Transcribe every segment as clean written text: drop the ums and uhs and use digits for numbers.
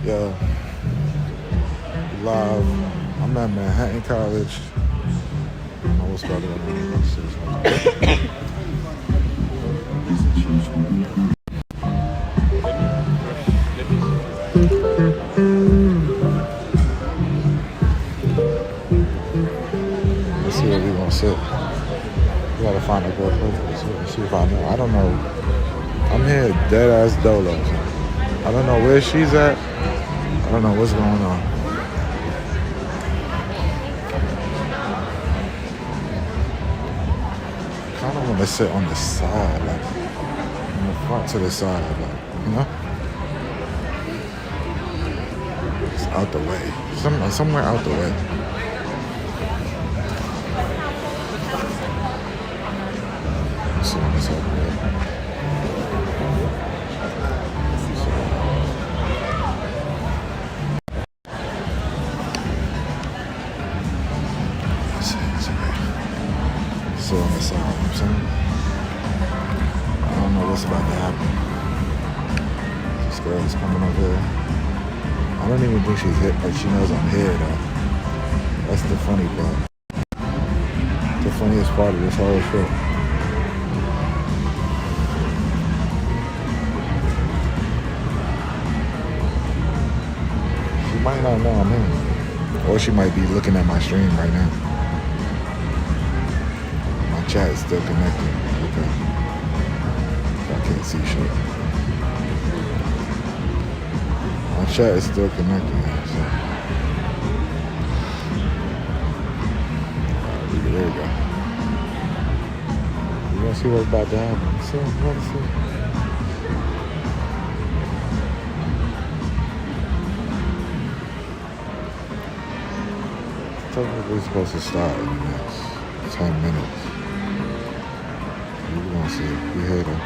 Yo, live. I'm at Manhattan College. I don't know what's about to go on. Let's see where we gonna sit. We gotta find a good place. Let's see if I know. I don't know. I'm here dead ass dolo. I don't know where she's at. I don't know what's going on. I kind of want to sit on the side, like from the front to the side, like, you know? It's out the way. Somewhere out the way. Let's see what's out the way. So on the side, you know what I'm saying? I don't know what's about to happen. This girl is coming over here. I don't even think she's hit, but she knows I'm here though. That's the funny part. The funniest part of this whole trip. She might not know I'm here. Or she might be looking at my stream right now. Chat is still connected. Okay. I can't see shit. My chat is still connected. So. There we go. We're gonna see what's about to happen. Let's see. It's technically supposed to start in the next 10 minutes. We're gonna see. We heard her.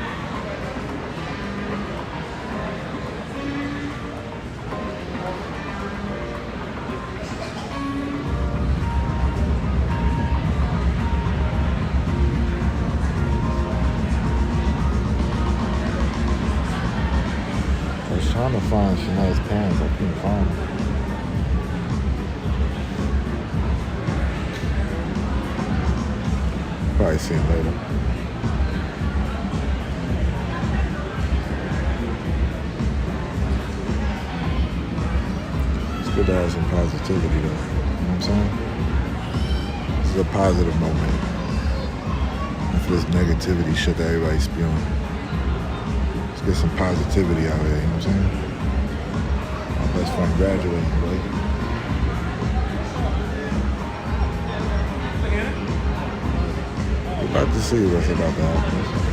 I was trying to find Shanel's pants. I couldn't find them. Probably see him later. Good to have some positivity though. You know what I'm saying? This is a positive moment. And for this negativity shit that everybody's spewing. Let's get some positivity out here, you know what I'm saying? My best friend graduating, right? We're about to see what's about to happen.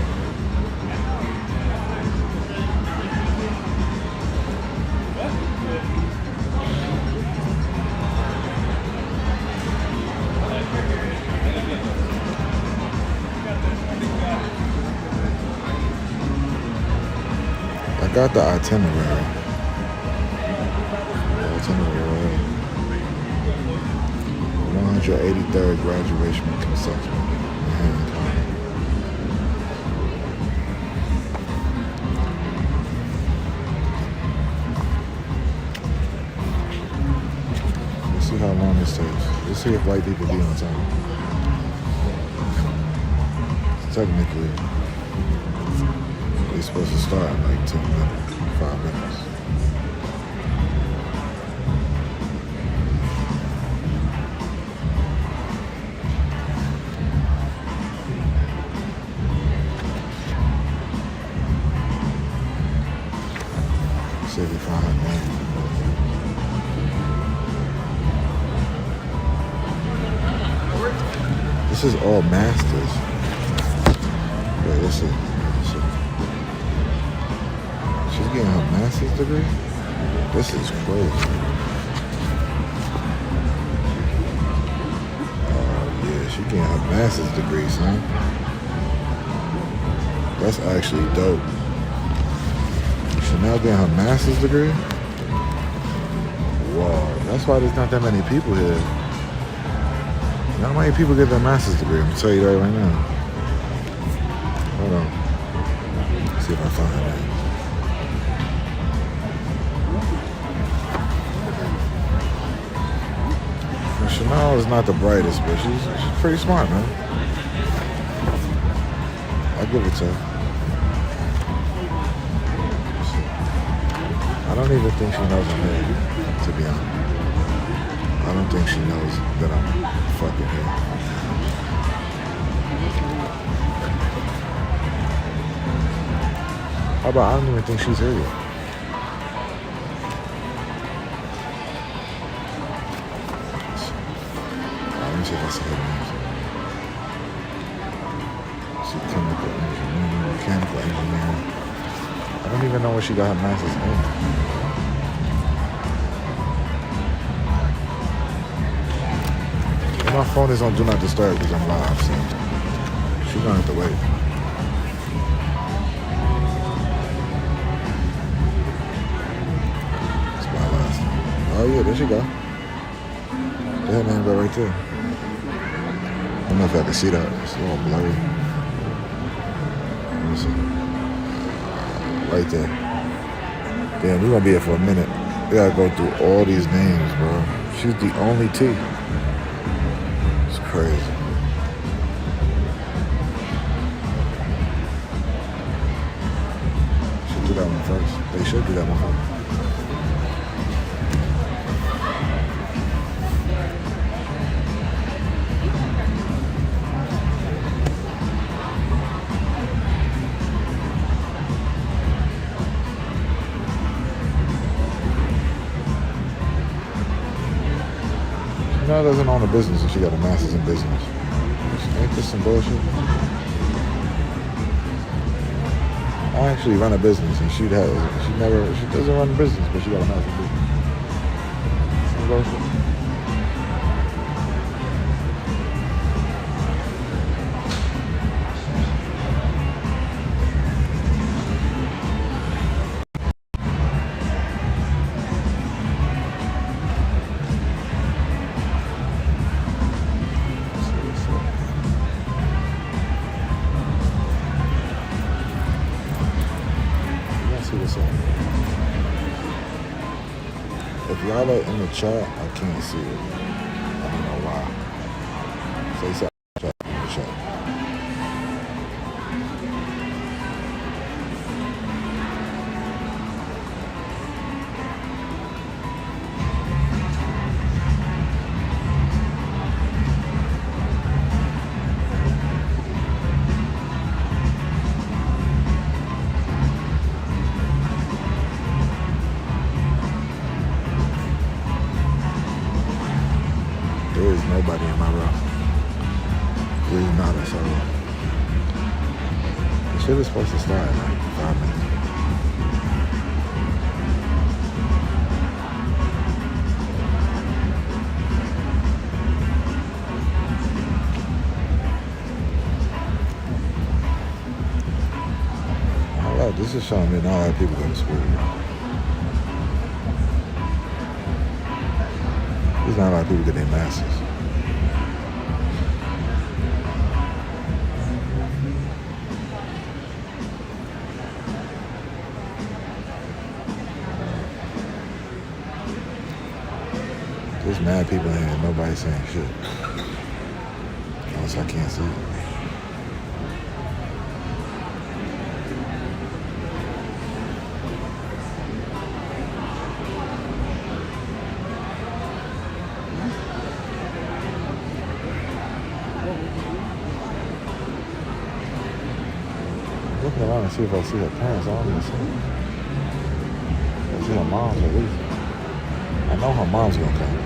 I got the itinerary. 183rd graduation concession. Let's see how long this takes. Let's see if white people be on time. Technically, they're supposed to start in like 10 minutes, 5 minutes. Let's see if we find her name. This is all masters. Wait, this is. She's getting her master's degree? This is crazy. Oh yeah, she's getting her master's degree, son. That's actually dope. Shanel getting her master's degree? Whoa, that's why there's not that many people here. Not many people get their master's degree, I'm gonna tell you that right now. Hold on. Let's see if I find her name. Shanel is not the brightest, but she's pretty smart, man. I give it to her. I don't even think she knows I'm here, to be honest. I don't think she knows that I'm fucking here. How about I don't even think she's here yet? Let me see if I see her names. See chemical engineering, mechanical engineering. I don't even know what she got her master's in. My phone is on Do Not Disturb because I'm live, so she's gonna have to wait. It's my last name. Oh yeah, there she go. Her name go right there. I don't know if I can see that. It's a little blurry. Let me see. Right there. Damn, we're gonna be here for a minute. We gotta go through all these names, bro. She's the only T. It's crazy. Should do that one first. They should do that one first. Shanel doesn't own a business and she got a master's in business. Ain't this some bullshit? I actually run a business and she doesn't run a business, but she got a master's in business. Some bullshit. If y'all are in the chat, I can't see it. I don't know why. Say something in the chat. There is nobody in my room. There is not a soul. The shit is supposed to start in like 5 minutes. Alright, this is showing me not a lot of people go to school. There's not a lot of people get their masters. There's mad people in here and nobody's saying shit. Unless I can't see it. Looking around and see if I see her parents. I don't even see them. I see her mom at least. I know her mom's gonna come.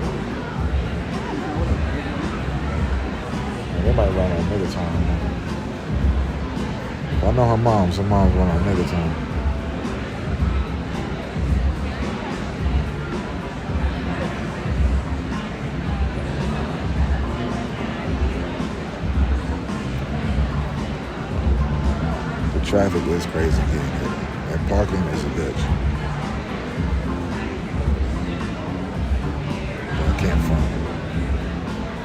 They might run on nigga time. If I know her mom's run on nigga time. Traffic is crazy getting here. And parking is a bitch. I can't front.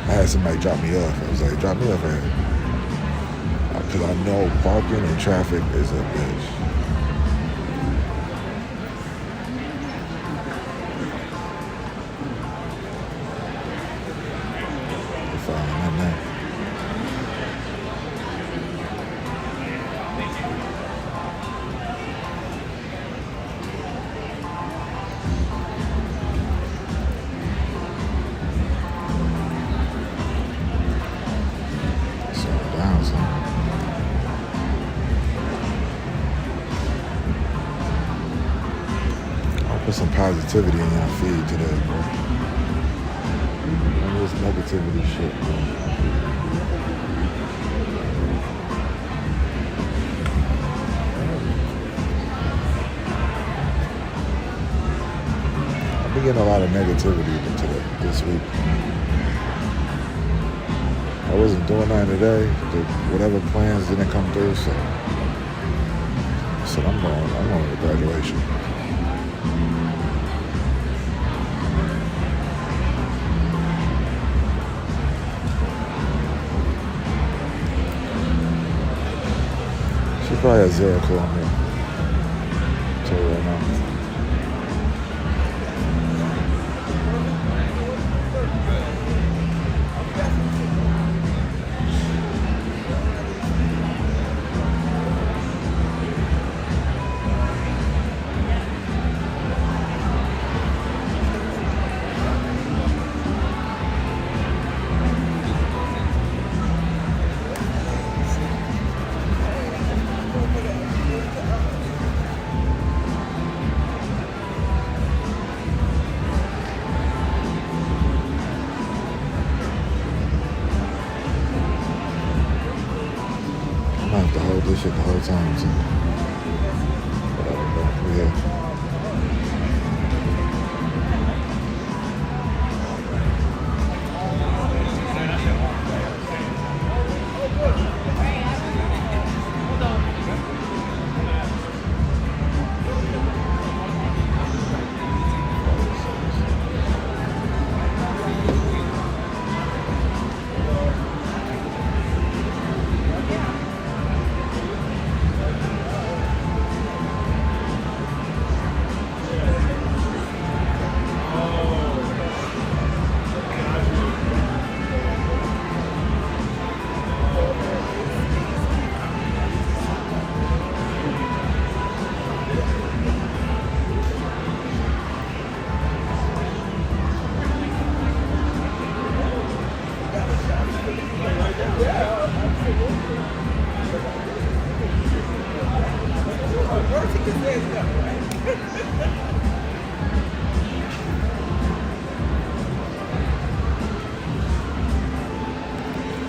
I had somebody drop me off. I was like, drop me off here. Because I know parking and traffic is a bitch. positivity in your feed today, bro. None of this negativity shit, bro. I've been getting a lot of negativity this week. I wasn't doing that today. Whatever plans didn't come through, so I said I'm going to graduation. She probably has 0 clue on me. Tell you right now. I'm gonna have to hold this shit the whole time, too. Whatever, bro. We here.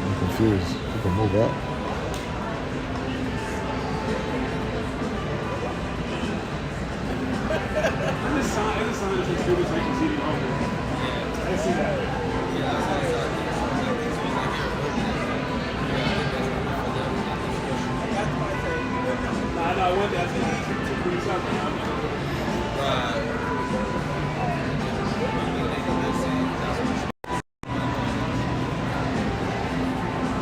I'm confused. You can move up. This sign is for students like receiving homework. I see that. I want that to bring something.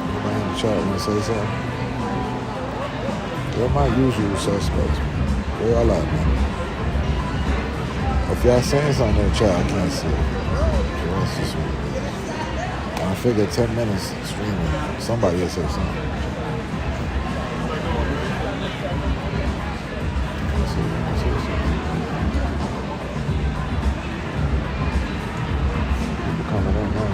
Anybody in the chat want to say something? They're my usual suspects. Where y'all at, man? If y'all saying something in the chat, I can't see it. So that's just what it is. I figured 10 minutes streaming, somebody will say something. Let's see, let's see, let's see. People coming in now.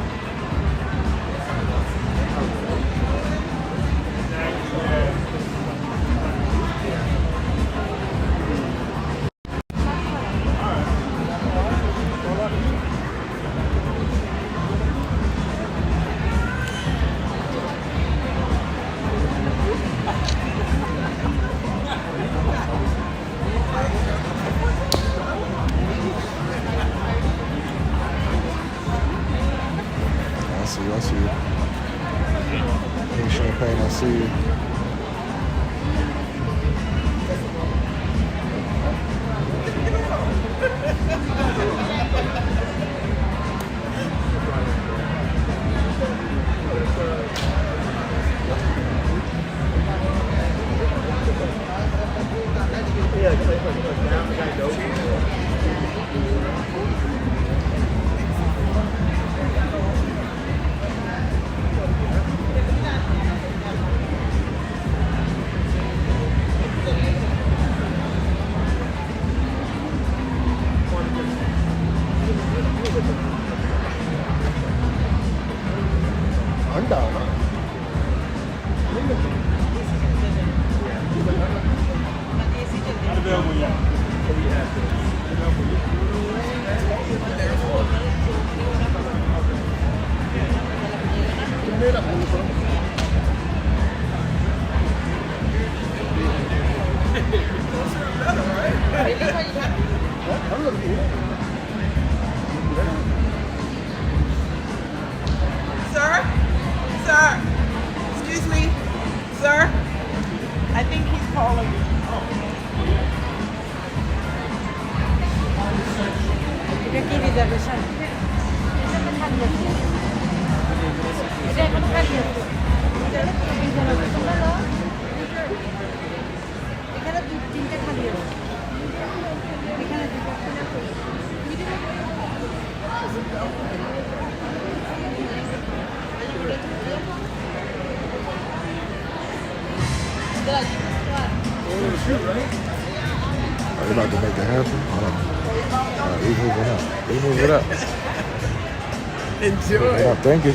I see you. Hey, Champagne, I see you. এটা কি reservation? এটা এখন খালি আছে। এখানে 2-3টা খালি আছে। এখানে Are you about to make it happen? Hold on. All right, we moving up. We moving up. Enjoy. Moving up. Thank you.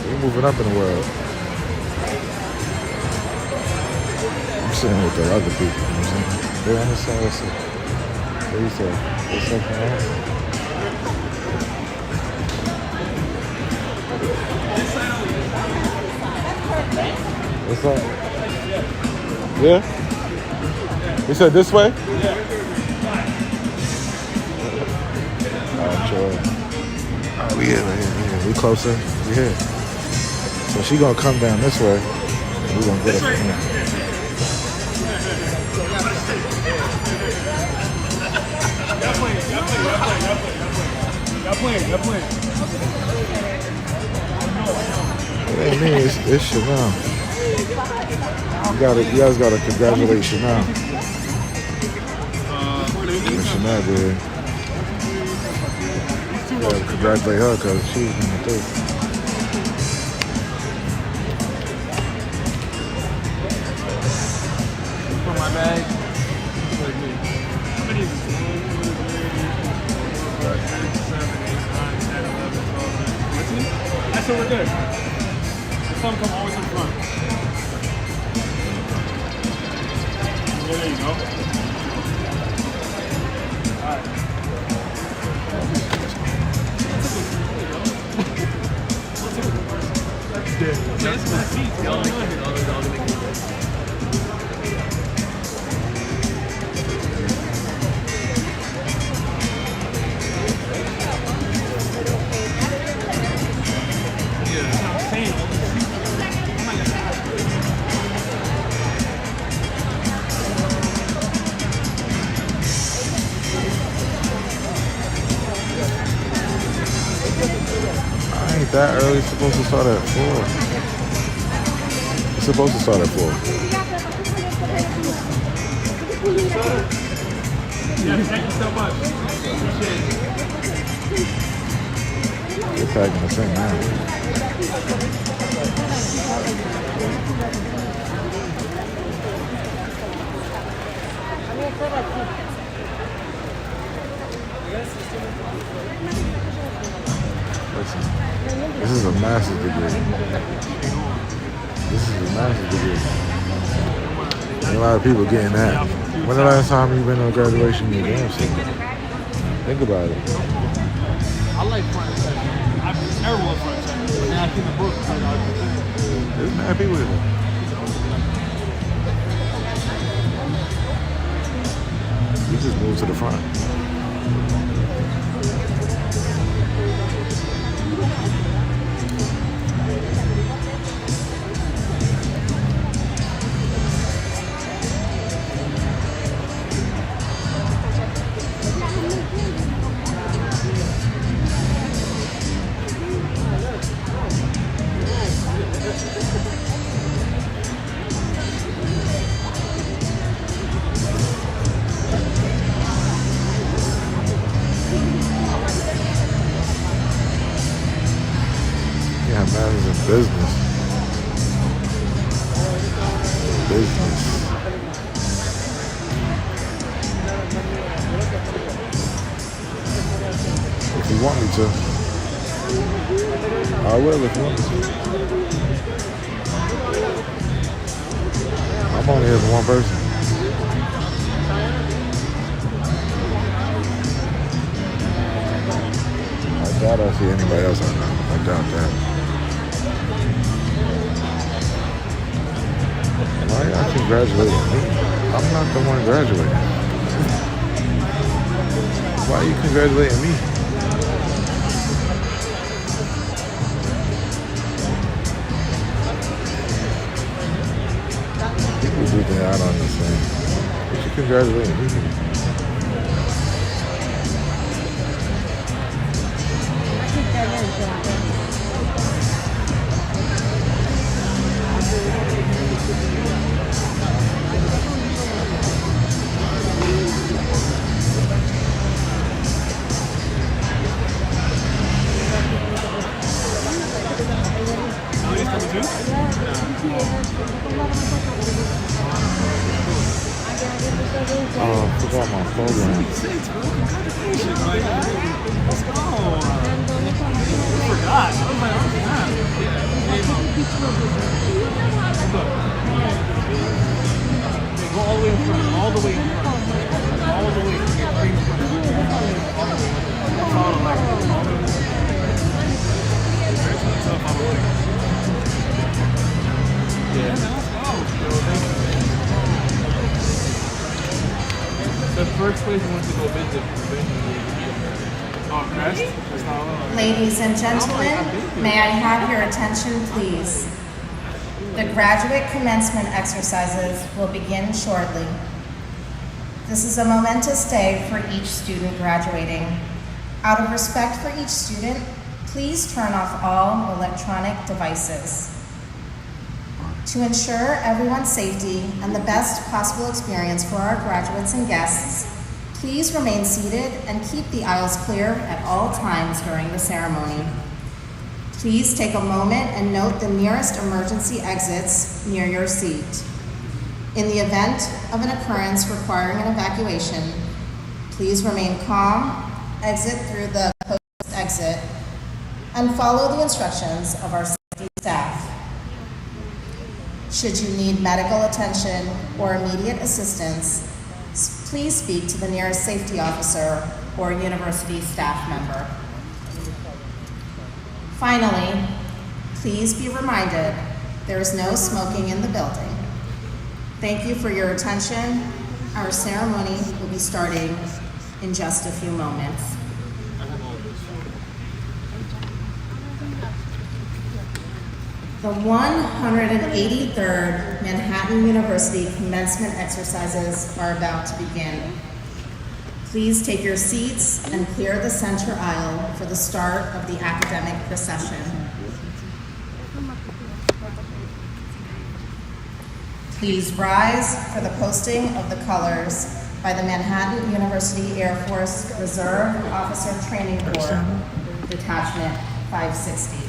We moving up in the world. I'm sitting with the other people. You know what I'm saying? They're on the side. What's up? What you say? What's up, man? What's up? Yeah? You said this way? Alright, sure. Alright, we here. We closer. We here. So she gonna come down this way. And we gonna get up from here. Y'all playing. It ain't me, it's Shanel. You guys gotta congratulate Shanel. Shanel did. You gotta congratulate her because she's number 3. For my bag. How many is this? 1, 2, 3, 4, 5, 6, 7, 8, 9, 10, 11, 12, 13. That's what we're good. Some come always in front. Yeah, there you go. Alright. That's my seat. Y'all know here. Ain't that early. It's supposed to start at 4. It's supposed to start at 4. Yeah, thank you so much. Appreciate it. You're packing the same now. Listen, this is a master's degree. This is a master's degree. And a lot of people getting that. When the last time you been to a graduation museum? Think about it. I like front section. I'm terrible at front section. And I think the book is like, There's mad people here. You just move to the front. Yeah, man, it's in business. Business. If you want me to, I will if you want me to. I'm only here for one person. I doubt I'll see anybody else on that. I doubt that. Why y'all congratulating me? I'm not the one graduating. Why are you congratulating me? People do that, I don't understand. What you congratulating me? forgot my program. Six, bro. Congratulations. Like, let's go. I forgot. I was like, oh, snap. Okay, go all the way in front. All the way in front. All the way. Get right in front. All the way. That's all I like. All the way. Very tough all the way. Yeah, man, let's go. Yo, thank you. The first place we went to go visit. Oh, Crest? That's not alone. Ladies and gentlemen, may I have your attention, please? The graduate commencement exercises will begin shortly. This is a momentous day for each student graduating. Out of respect for each student, please turn off all electronic devices. To ensure everyone's safety and the best possible experience for our graduates and guests, please remain seated and keep the aisles clear at all times during the ceremony. Please take a moment and note the nearest emergency exits near your seat. In the event of an occurrence requiring an evacuation, please remain calm, exit through the post exit, and follow the instructions of our safety staff. Should you need medical attention or immediate assistance, please speak to the nearest safety officer or university staff member. Finally, please be reminded there is no smoking in the building. Thank you for your attention. Our ceremony will be starting in just a few moments. The 183rd Manhattan University commencement exercises are about to begin. Please take your seats and clear the center aisle for the start of the academic procession. Please rise for the posting of the colors by the Manhattan University Air Force Reserve Officer Training Corps, Detachment 560.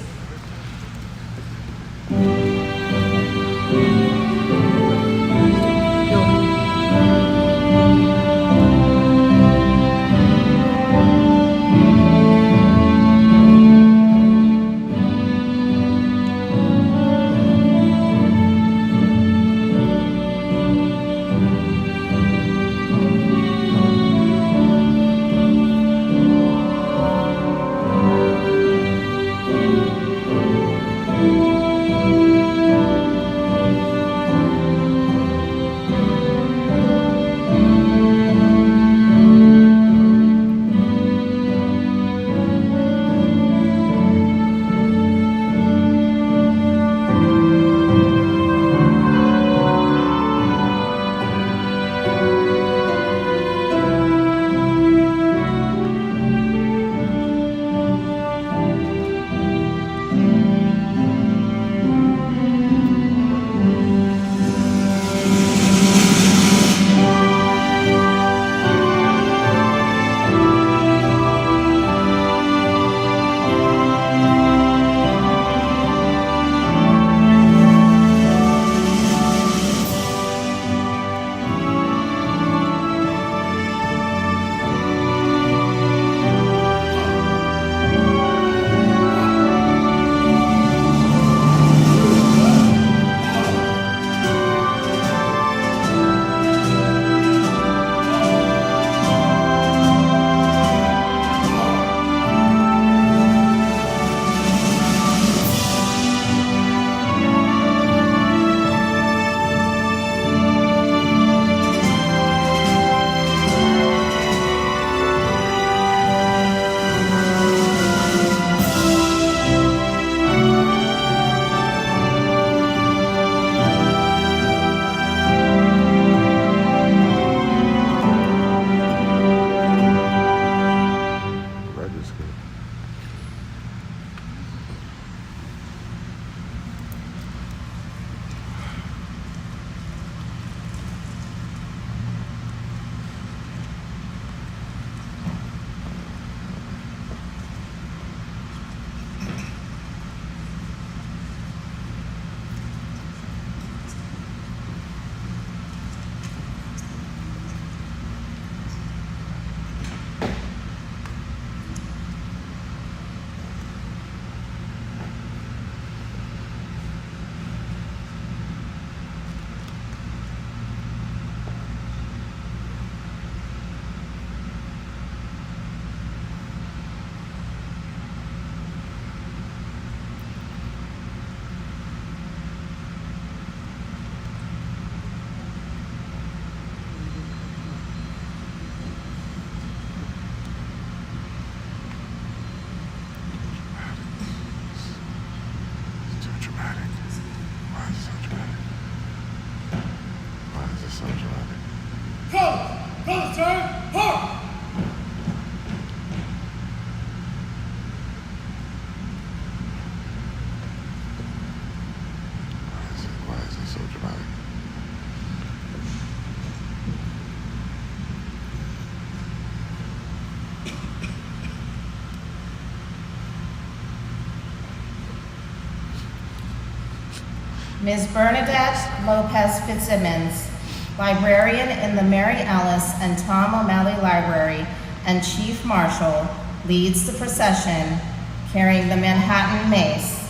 Ms. Bernadette Lopez Fitzsimmons, librarian in the Mary Alice and Tom O'Malley Library and Chief Marshal, leads the procession carrying the Manhattan Mace.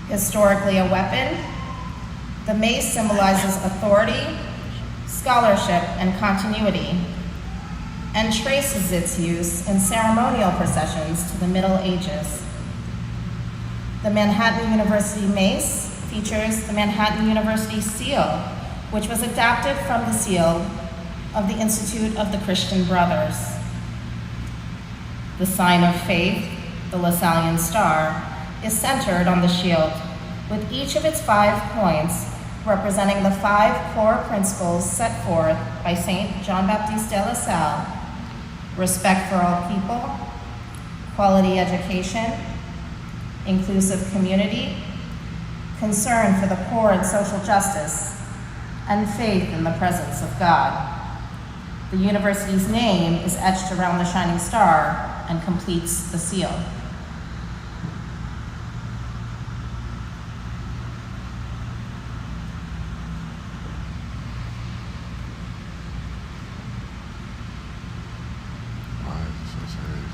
Historically a weapon, the mace symbolizes authority, scholarship, and continuity, and traces its use in ceremonial processions to the Middle Ages. The Manhattan University Mace features the Manhattan University seal, which was adapted from the seal of the Institute of the Christian Brothers. The sign of faith, the Lasallian star, is centered on the shield, with each of its 5 points representing the 5 core principles set forth by Saint John Baptiste de La Salle: respect for all people, quality education, inclusive community, concern for the poor and social justice, and faith in the presence of God. The university's name is etched around the shining star and completes the seal. Why is it so serious?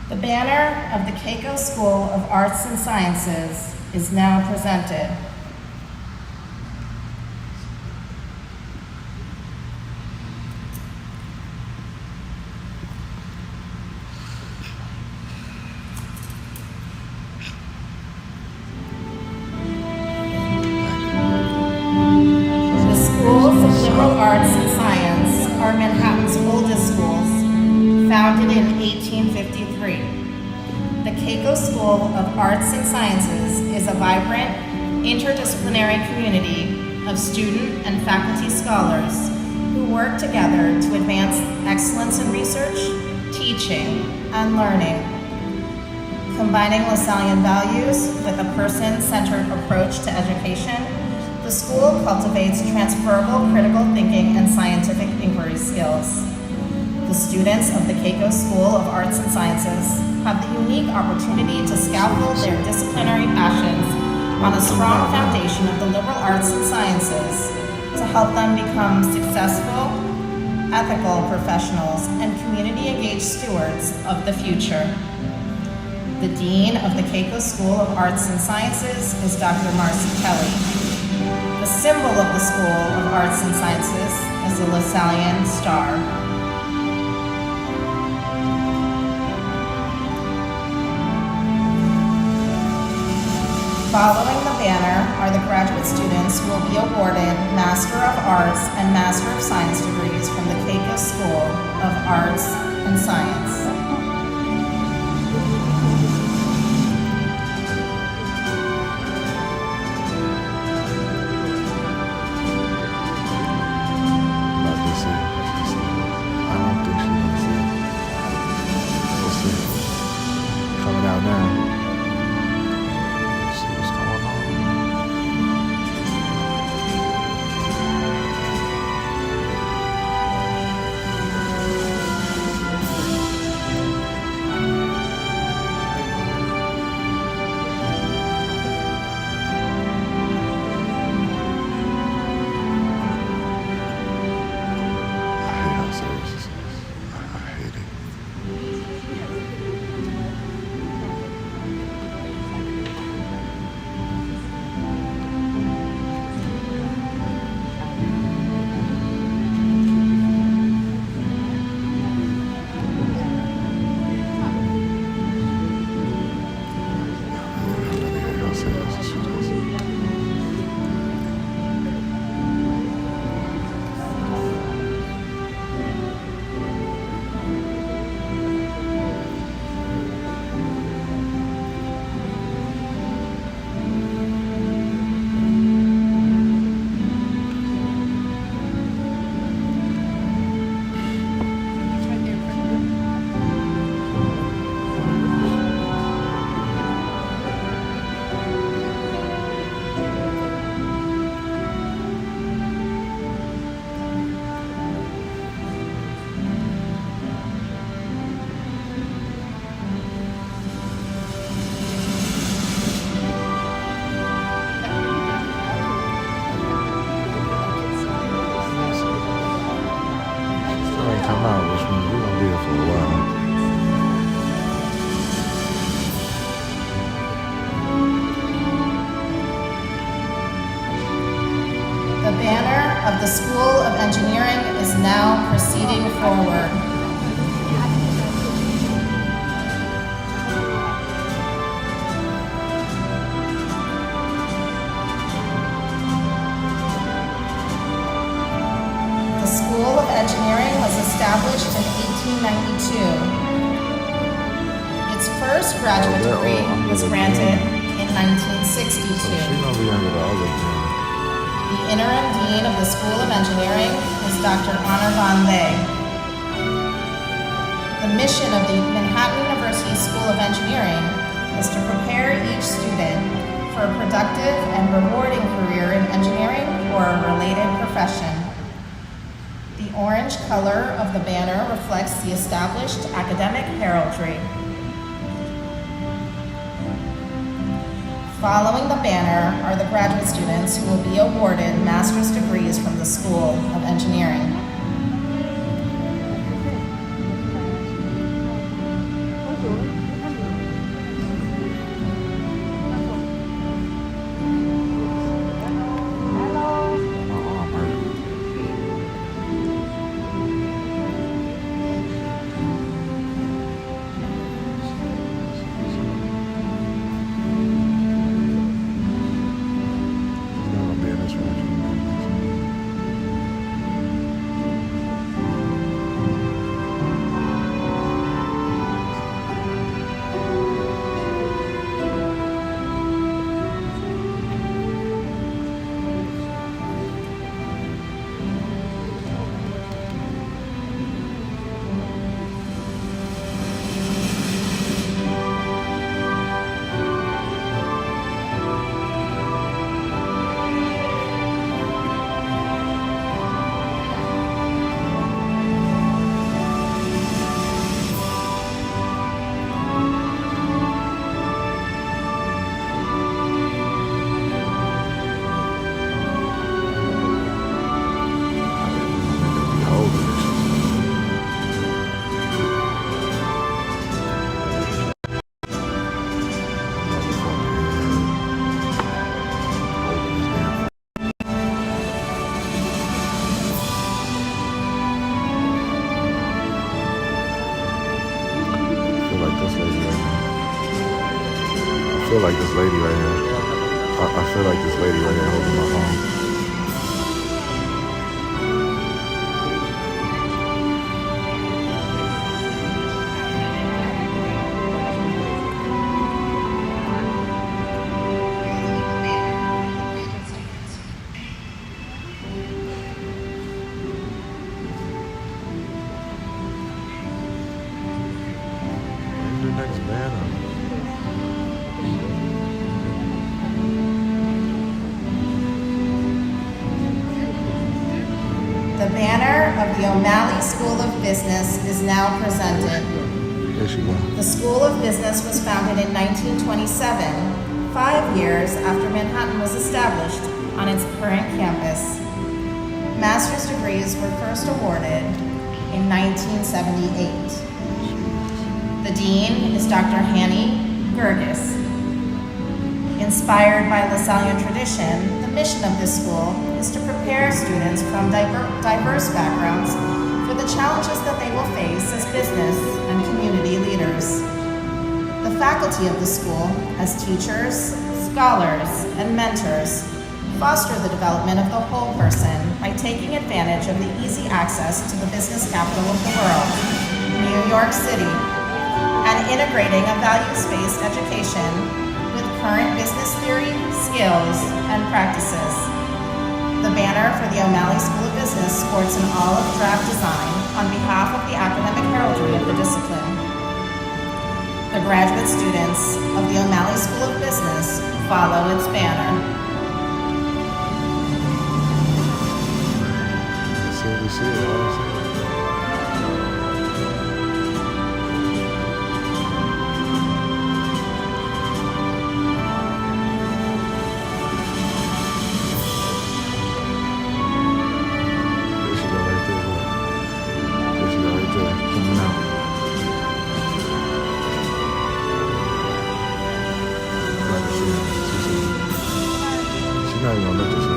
The banner of the Keiko School of Arts and Sciences is now presented. The schools of liberal arts and science are Manhattan's oldest schools, founded in 1853. The Keiko School of Arts and Sciences is a vibrant, interdisciplinary community of student and faculty scholars who work together to advance excellence in research, teaching, and learning. Combining Lasallian values with a person-centered approach to education, the school cultivates transferable critical thinking and scientific inquiry skills. The students of the Keiko School of Arts and Sciences have the unique opportunity to scaffold their disciplinary passions on a strong foundation of the liberal arts and sciences to help them become successful, ethical professionals and community-engaged stewards of the future. The Dean of the Keiko School of Arts and Sciences is Dr. Marcy Kelly. The symbol of the School of Arts and Sciences is the Lasallian star. Following the banner are the graduate students who will be awarded Master of Arts and Master of Science degrees from the Keiko School of Arts and Science. About to see. I don't think she's gonna see. We'll see. Coming out now. See what's going on. I hate how serious this is. I hate it. School of Engineering is now proceeding forward. The School of Engineering was established in 1892. Its first graduate degree was granted in 1962. She gonna be under the other thing. The interim dean of the School of Engineering is Dr. Honor Von Ley. The mission of the Manhattan University School of Engineering is to prepare each student for a productive and rewarding career in engineering or a related profession. The orange color of the banner reflects the established academic heraldry. Following the banner are the graduate students who will be awarded master's degrees from the School of Engineering. I feel like this lady right here. I feel like this lady right here holding my phone. The next banner. The banner of the O'Malley School of Business is now presented. There she goes. The School of Business was founded in 1927, 5 years after Manhattan was established on its current campus. Master's degrees were first awarded in 1978. The dean is Dr. Hanny Gergis. Inspired by LaSallian tradition, the mission of this school is to prepare students from diverse backgrounds for the challenges that they will face as business and community leaders. The faculty of the school, as teachers, scholars, and mentors, foster the development of the whole person by taking advantage of the easy access to the business capital of the world, New York City, and integrating a values-based education with current business theory, skills, and practices. The banner for the O'Malley School of Business sports an olive drab design on behalf of the academic heraldry of the discipline. The graduate students of the O'Malley School of Business follow its banner. We see it all. She's not even gonna look this way.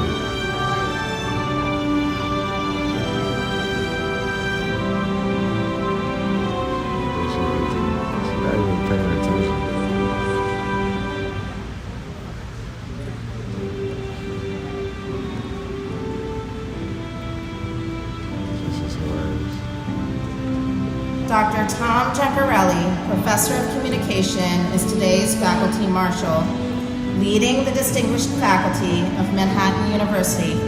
Dr. Tom Giacarelli, Professor of Communication, is today's Faculty Marshal, leading the distinguished faculty of Manhattan University.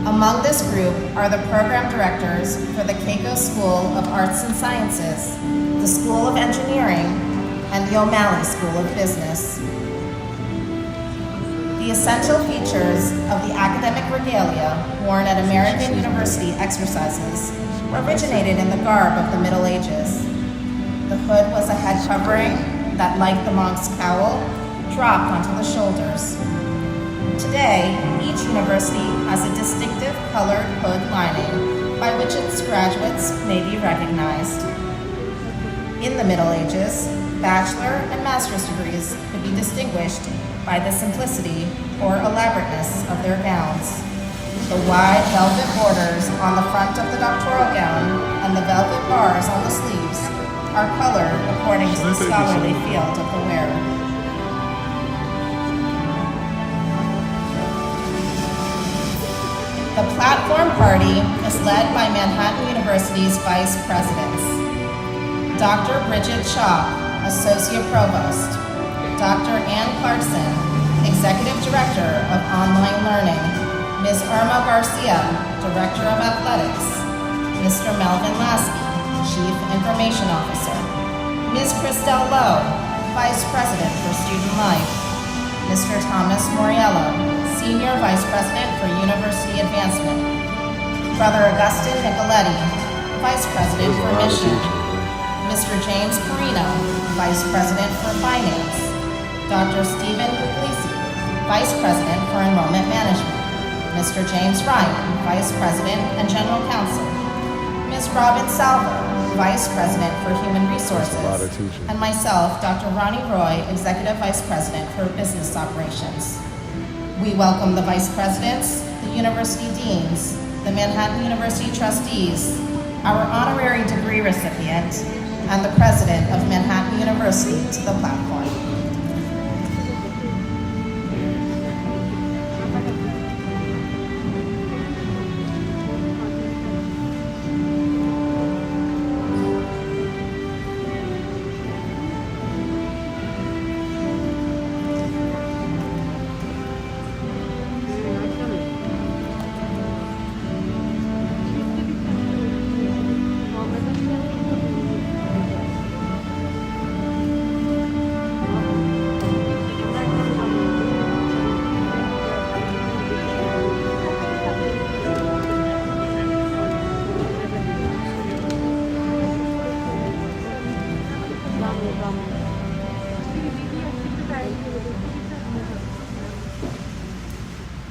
Among this group are the program directors for the Keiko School of Arts and Sciences, the School of Engineering, and the O'Malley School of Business. The essential features of the academic regalia worn at American University exercises originated in the garb of the Middle Ages. The hood was a head covering that, like the monk's cowl, dropped onto the shoulders. Today, each university has a distinctive colored hood lining by which its graduates may be recognized. In the Middle Ages, bachelor and master's degrees could be distinguished by the simplicity or elaborateness of their gowns. The wide velvet borders on the front of the doctoral gown and the velvet bars on the sleeves are colored according to the scholarly field of the wearer. The platform party is led by Manhattan University's vice presidents: Dr. Bridget Chalk, Associate Provost; Dr. Ann Clarkson, Executive Director of Online Learning; Ms. Irma Garcia, Director of Athletics; Mr. Melvin Lasky, Chief Information Officer; Ms. Christelle Lowe, Vice President for Student Life; Mr. Thomas Moriello, Senior Vice President for University Advancement; Brother Augustin Nicoletti, Vice President for Mission; Mr. James Carino, Vice President for Finance; Dr. Stephen Puglisi, Vice President for Enrollment Management; Mr. James Ryan, Vice President and General Counsel; Ms. Robin Salvo, Vice President for Human Resources; and myself, Dr. Ronnie Roy, Executive Vice President for Business Operations. We welcome the Vice Presidents, the University Deans, the Manhattan University Trustees, our honorary degree recipient, and the President of Manhattan University to the platform.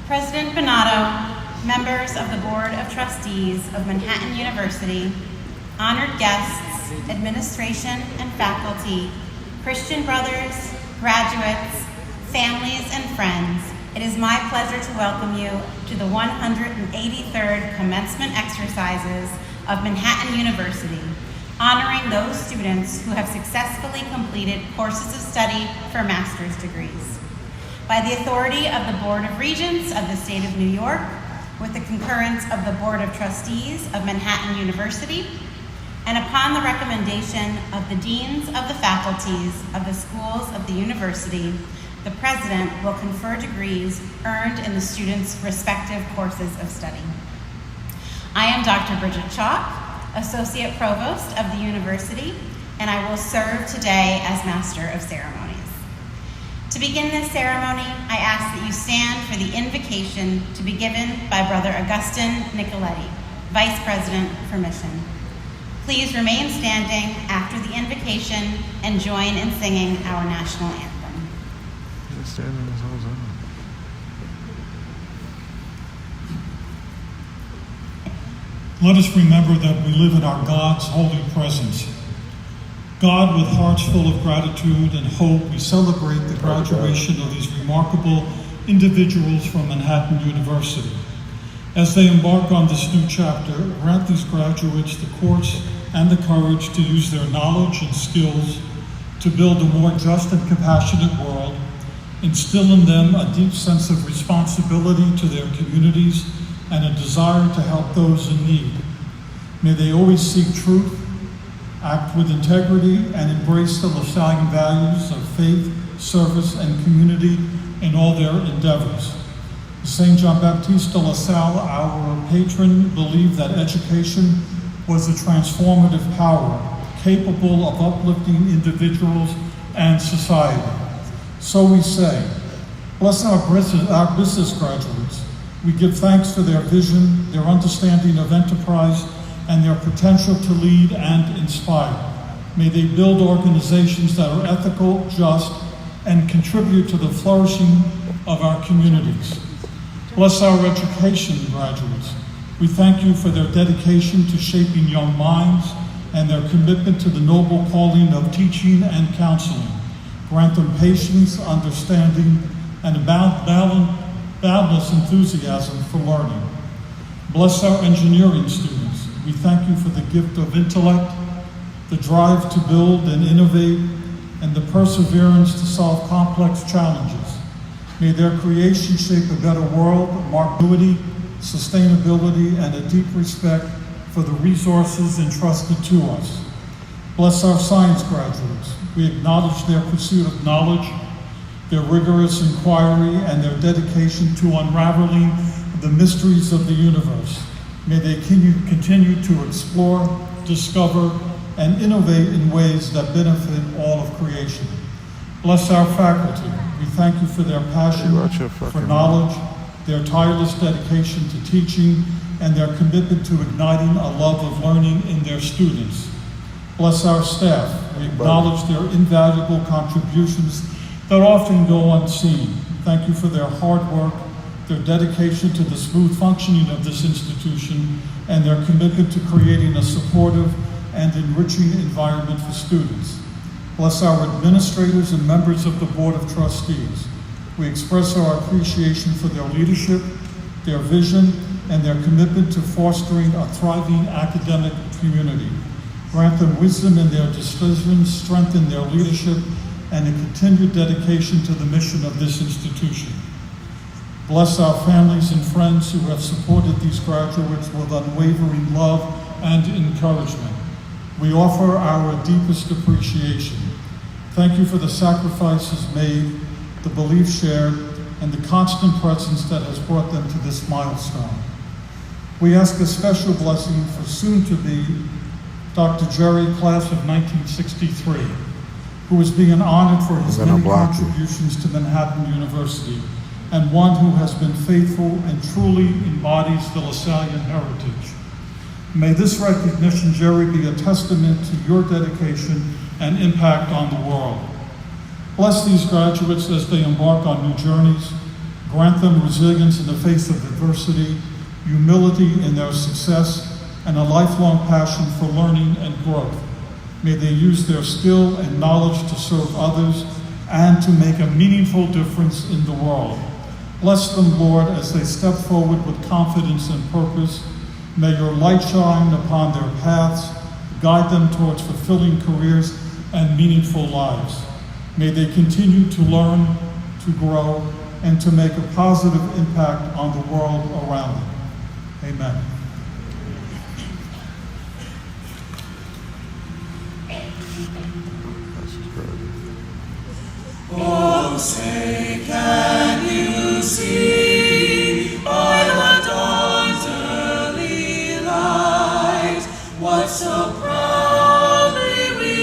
President Bonato, members of the Board of Trustees of Manhattan University, honored guests, administration and faculty, Christian brothers, graduates, families, and friends, it is my pleasure to welcome you to the 183rd commencement exercises of Manhattan University, honoring those students who have successfully completed courses of study for master's degrees. By the authority of the Board of Regents of the State of New York, with the concurrence of the Board of Trustees of Manhattan University, and upon the recommendation of the Deans of the faculties of the schools of the university, the President will confer degrees earned in the students' respective courses of study. I am Dr. Bridget Chalk, Associate Provost of the University, and I will serve today as Master of Ceremonies. To begin this ceremony, I ask that you stand for the invocation to be given by Brother Augustin Nicoletti, Vice President for Mission. Please remain standing after the invocation and join in singing our national anthem. Let us remember that we live in our God's holy presence. God, with hearts full of gratitude and hope, we celebrate the graduation of these remarkable individuals from Manhattan University. As they embark on this new chapter, grant these graduates the courage and the courage to use their knowledge and skills to build a more just and compassionate world, instill in them a deep sense of responsibility to their communities and a desire to help those in need. May they always seek truth, act with integrity, and embrace the LaSallian values of faith, service, and community in all their endeavors. St. John Baptiste de La Salle, our patron, believed that education was a transformative power capable of uplifting individuals and society. So we say, bless our business graduates. We give thanks for their vision, their understanding of enterprise, and their potential to lead and inspire. May they build organizations that are ethical, just, and contribute to the flourishing of our communities. Bless our education graduates. We thank you for their dedication to shaping young minds and their commitment to the noble calling of teaching and counseling. Grant them patience, understanding, and a boundless enthusiasm for learning. Bless our engineering students. We thank you for the gift of intellect, the drive to build and innovate, and the perseverance to solve complex challenges. May their creation shape a better world, marked by equity, sustainability, and a deep respect for the resources entrusted to us. Bless our science graduates. We acknowledge their pursuit of knowledge, their rigorous inquiry, and their dedication to unraveling the mysteries of the universe. May they continue to explore, discover, and innovate in ways that benefit all of creation. Bless our faculty. We thank you for their passion for knowledge, their tireless dedication to teaching, and their commitment to igniting a love of learning in their students. Bless our staff. We acknowledge their invaluable contributions that often go unseen. Thank you for their hard work, their dedication to the smooth functioning of this institution, and their commitment to creating a supportive and enriching environment for students. Bless our administrators and members of the Board of Trustees. We express our appreciation for their leadership, their vision, and their commitment to fostering a thriving academic community. Grant them wisdom in their decisions, strengthen their leadership, and a continued dedication to the mission of this institution. Bless our families and friends who have supported these graduates with unwavering love and encouragement. We offer our deepest appreciation. Thank you for the sacrifices made, the belief shared, and the constant presence that has brought them to this milestone. We ask a special blessing for soon-to-be Dr. Jerry, class of 1963, who is being honored for his many contributions to Manhattan University, and one who has been faithful and truly embodies the LaSallian heritage. May this recognition, Jerry, be a testament to your dedication and impact on the world. Bless these graduates as they embark on new journeys. Grant them resilience in the face of adversity, humility in their success, and a lifelong passion for learning and growth. May they use their skill and knowledge to serve others and to make a meaningful difference in the world. Bless them, Lord, as they step forward with confidence and purpose. May your light shine upon their paths, guide them towards fulfilling careers and meaningful lives. May they continue to learn, to grow, and to make a positive impact on the world around them. Amen. Oh, say, can you see by the dawn's early light what so proudly we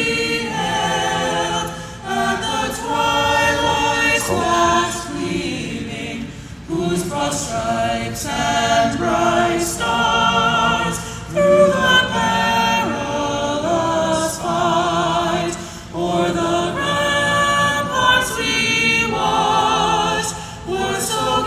hailed at the twilight's last gleaming, whose broad stripes and bright stars through the perilous fight o'er the ramparts we watched were so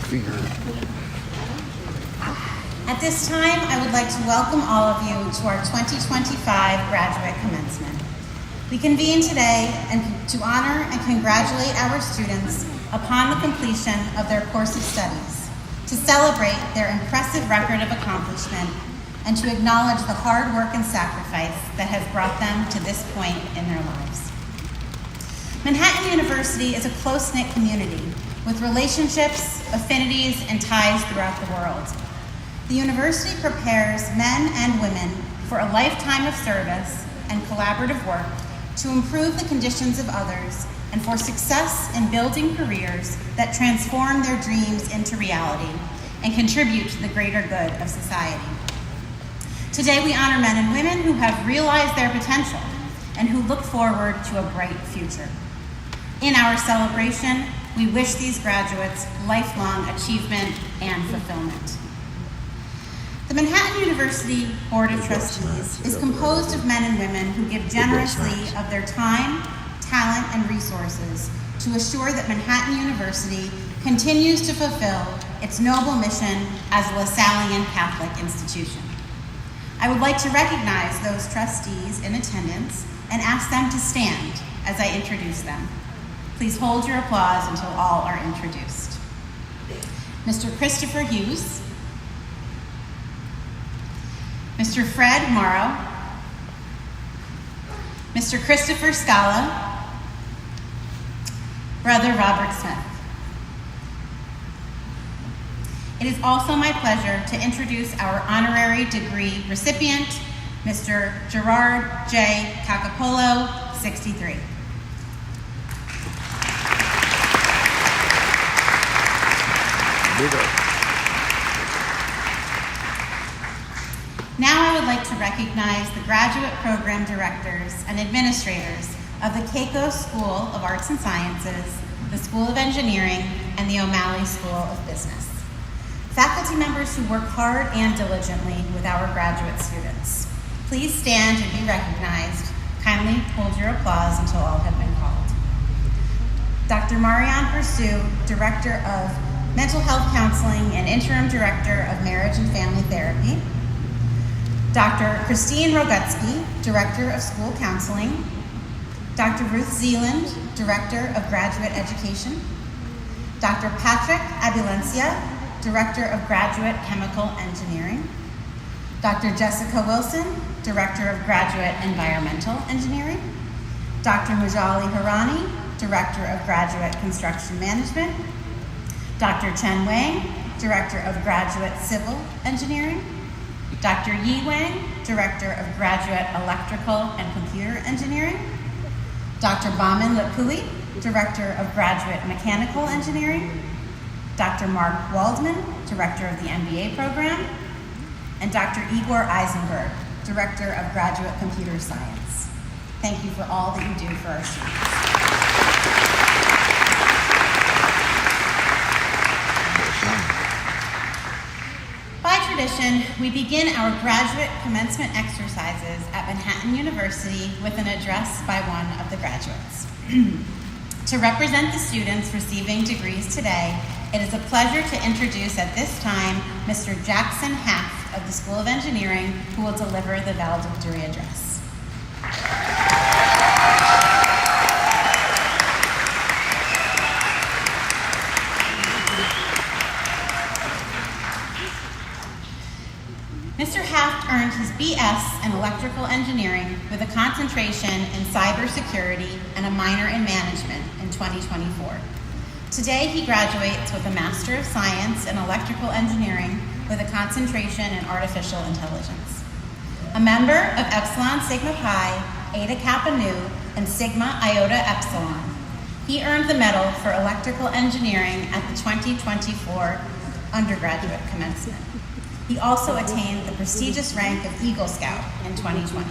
Finger. At this time, I would like to welcome all of you to our 2025 graduate commencement. We convene today to honor and congratulate our students upon the completion of their course of studies, to celebrate their impressive record of accomplishment, and to acknowledge the hard work and sacrifice that has brought them to this point in their lives. Manhattan University is a close-knit community with relationships, affinities, and ties throughout the world. The university prepares men and women for a lifetime of service and collaborative work to improve the conditions of others and for success in building careers that transform their dreams into reality and contribute to the greater good of society. Today we honor men and women who have realized their potential and who look forward to a bright future. In our celebration, we wish these graduates lifelong achievement and fulfillment. The Manhattan University Board of Trustees is composed of men and women who give generously of their time, talent, and resources to assure that Manhattan University continues to fulfill its noble mission as a Lasallian Catholic institution. I would like to recognize those trustees in attendance and ask them to stand as I introduce them. Please hold your applause until all are introduced. Mr. Christopher Hughes, Mr. Fred Morrow, Mr. Christopher Scala, Brother Robert Smith. It is also my pleasure to introduce our honorary degree recipient, Mr. Gerard J. Cacapolo, 63. Now I would like to recognize the graduate program directors and administrators of the Keiko School of Arts and Sciences, the School of Engineering, and the O'Malley School of Business. Faculty members who work hard and diligently with our graduate students. Please stand and be recognized. Kindly hold your applause until all have been called. Dr. Marianne Pursue, Director of Mental Health Counseling and Interim Director of Marriage and Family Therapy. Dr. Christine Rogutsky, Director of School Counseling. Dr. Ruth Zeeland, Director of Graduate Education. Dr. Patrick Abulencia, Director of Graduate Chemical Engineering. Dr. Jessica Wilson, Director of Graduate Environmental Engineering. Dr. Mujali Harani, Director of Graduate Construction Management. Dr. Chen Wang, Director of Graduate Civil Engineering. Dr. Yi Wang, Director of Graduate Electrical and Computer Engineering. Dr. Baman Lapui, Director of Graduate Mechanical Engineering. Dr. Mark Waldman, Director of the MBA program. And Dr. Igor Eisenberg, Director of Graduate Computer Science. Thank you for all that you do for our students. By tradition, we begin our graduate commencement exercises at Manhattan University with an address by one of the graduates. To represent the students receiving degrees today, it is a pleasure to introduce at this time Mr. Jackson Haft of the School of Engineering, who will deliver the valedictory address. Mr. Haft earned his BS in electrical engineering with a concentration in cybersecurity and a minor in management in 2024. Today, he graduates with a Master of Science in electrical engineering with a concentration in artificial intelligence. A member of Epsilon Sigma Pi, Eta Kappa Nu, and Sigma Iota Epsilon, he earned the Medal for Electrical Engineering at the 2024 undergraduate commencement. He also attained the prestigious rank of Eagle Scout in 2020.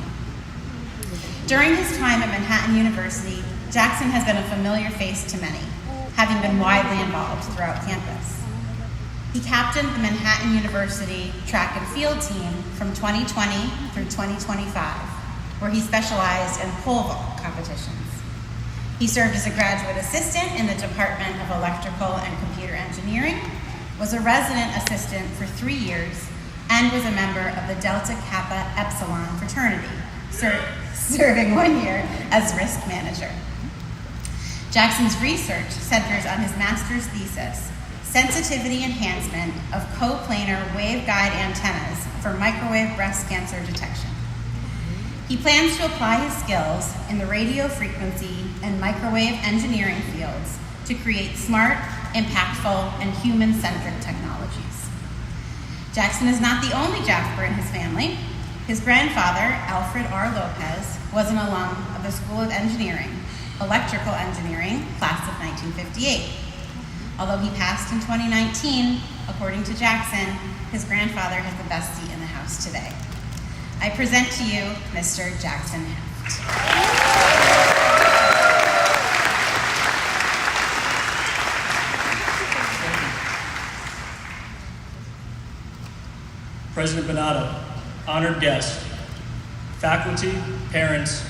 During his time at Manhattan University, Jackson has been a familiar face to many, having been widely involved throughout campus. He captained the Manhattan University track and field team from 2020 through 2025, where he specialized in pole vault competitions. He served as a graduate assistant in the Department of Electrical and Computer Engineering was a resident assistant for 3 years, and was a member of the Delta Kappa Epsilon fraternity, serving 1 year as risk manager. Jackson's research centers on his master's thesis, Sensitivity Enhancement of Coplanar Waveguide Antennas for Microwave Breast Cancer Detection. He plans to apply his skills in the radio frequency and microwave engineering fields to create smart, impactful, and human-centric technologies. Jackson is not the only Jasper in his family. His grandfather, Alfred R. Lopez, was an alum of the School of Engineering, Electrical Engineering, class of 1958. Although he passed in 2019, according to Jackson, his grandfather has the best seat in the House today. I present to you Mr. Jackson Heft. President Bonato, honored guests, faculty, parents,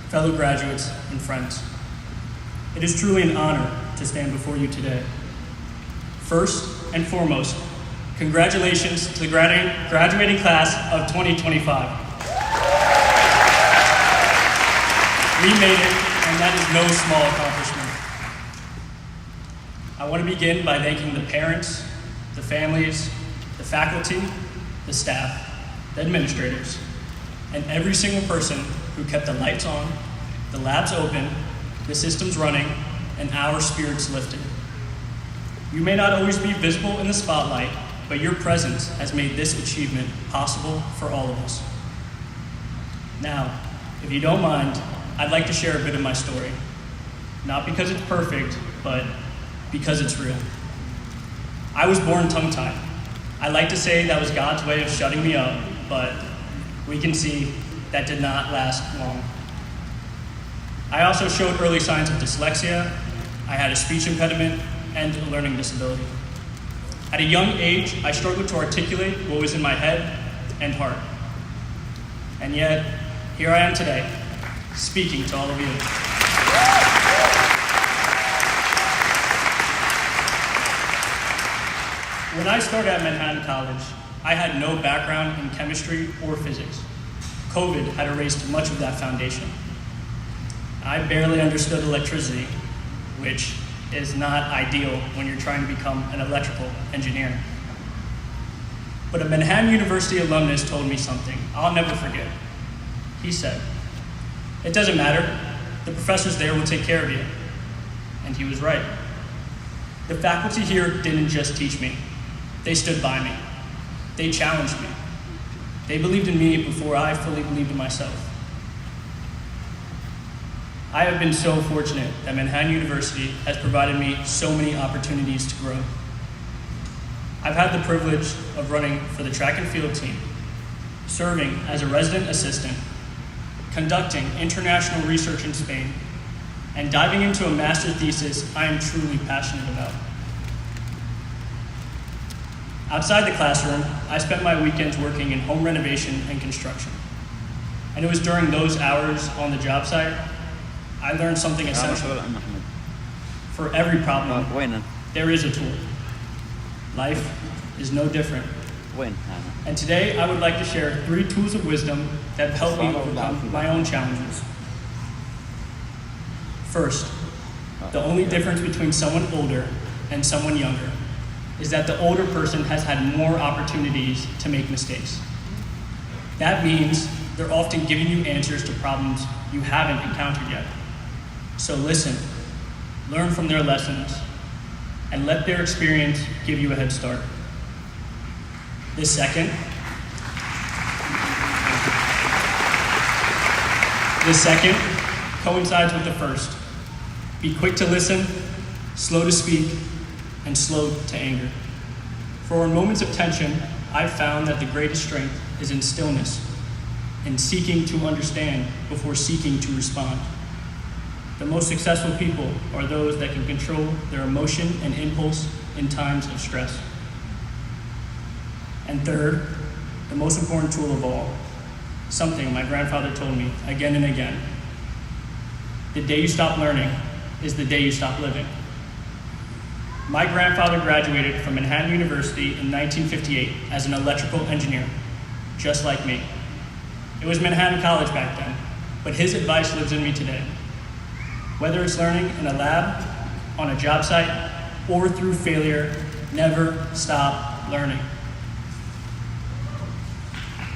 fellow graduates, and friends. It is truly an honor to stand before you today. First and foremost, congratulations to the graduating class of 2025. We made it, and that is no small accomplishment. I want to begin by thanking the parents, the families, the faculty, the staff, the administrators, and every single person who kept the lights on, the labs open, the systems running, and our spirits lifted. You may not always be visible in the spotlight, but your presence has made this achievement possible for all of us. Now, if you don't mind, I'd like to share a bit of my story. Not because it's perfect, but because it's real. I was born tongue-tied. I like to say that was God's way of shutting me up, but we can see that did not last long. I also showed early signs of dyslexia, I had a speech impediment, and a learning disability. At a young age, I struggled to articulate what was in my head and heart. And yet, here I am today, speaking to all of you. When I started at Manhattan College, I had no background in chemistry or physics. COVID had erased much of that foundation. I barely understood electricity, which is not ideal when you're trying to become an electrical engineer. But a Manhattan University alumnus told me something I'll never forget. He said, "It doesn't matter, the professors there will take care of you." And he was right. The faculty here didn't just teach me, they stood by me. They challenged me. They believed in me before I fully believed in myself. I have been so fortunate that Manhattan University has provided me so many opportunities to grow. I've had the privilege of running for the track and field team, serving as a resident assistant, conducting international research in Spain, and diving into a master's thesis I am truly passionate about. Outside the classroom, I spent my weekends working in home renovation and construction. And it was during those hours on the job site, I learned something essential. For every problem, there is a tool. Life is no different. And today, I would like to share 3 tools of wisdom that have helped me overcome my own challenges. First, the only difference between someone older and someone younger is that the older person has had more opportunities to make mistakes. That means they're often giving you answers to problems you haven't encountered yet. So listen, learn from their lessons, and let their experience give you a head start. The second coincides with the first. Be quick to listen, slow to speak, and slow to anger. For in moments of tension, I've found that the greatest strength is in stillness, in seeking to understand before seeking to respond. The most successful people are those that can control their emotion and impulse in times of stress. And third, the most important tool of all, something my grandfather told me again and again. The day you stop learning is the day you stop living. My grandfather graduated from Manhattan University in 1958 as an electrical engineer, just like me. It was Manhattan College back then, but his advice lives in me today. Whether it's learning in a lab, on a job site, or through failure, never stop learning.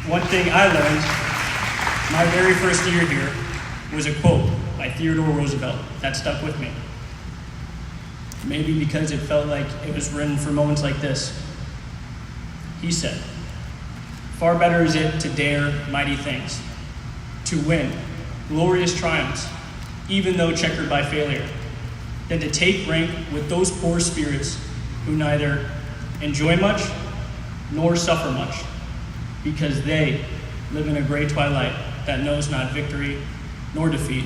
One thing I learned my very first year here was a quote by Theodore Roosevelt that stuck with me. Maybe because it felt like it was written for moments like this. He said, "Far better is it to dare mighty things, to win glorious triumphs, even though checkered by failure, than to take rank with those poor spirits who neither enjoy much nor suffer much, because they live in a gray twilight that knows not victory nor defeat."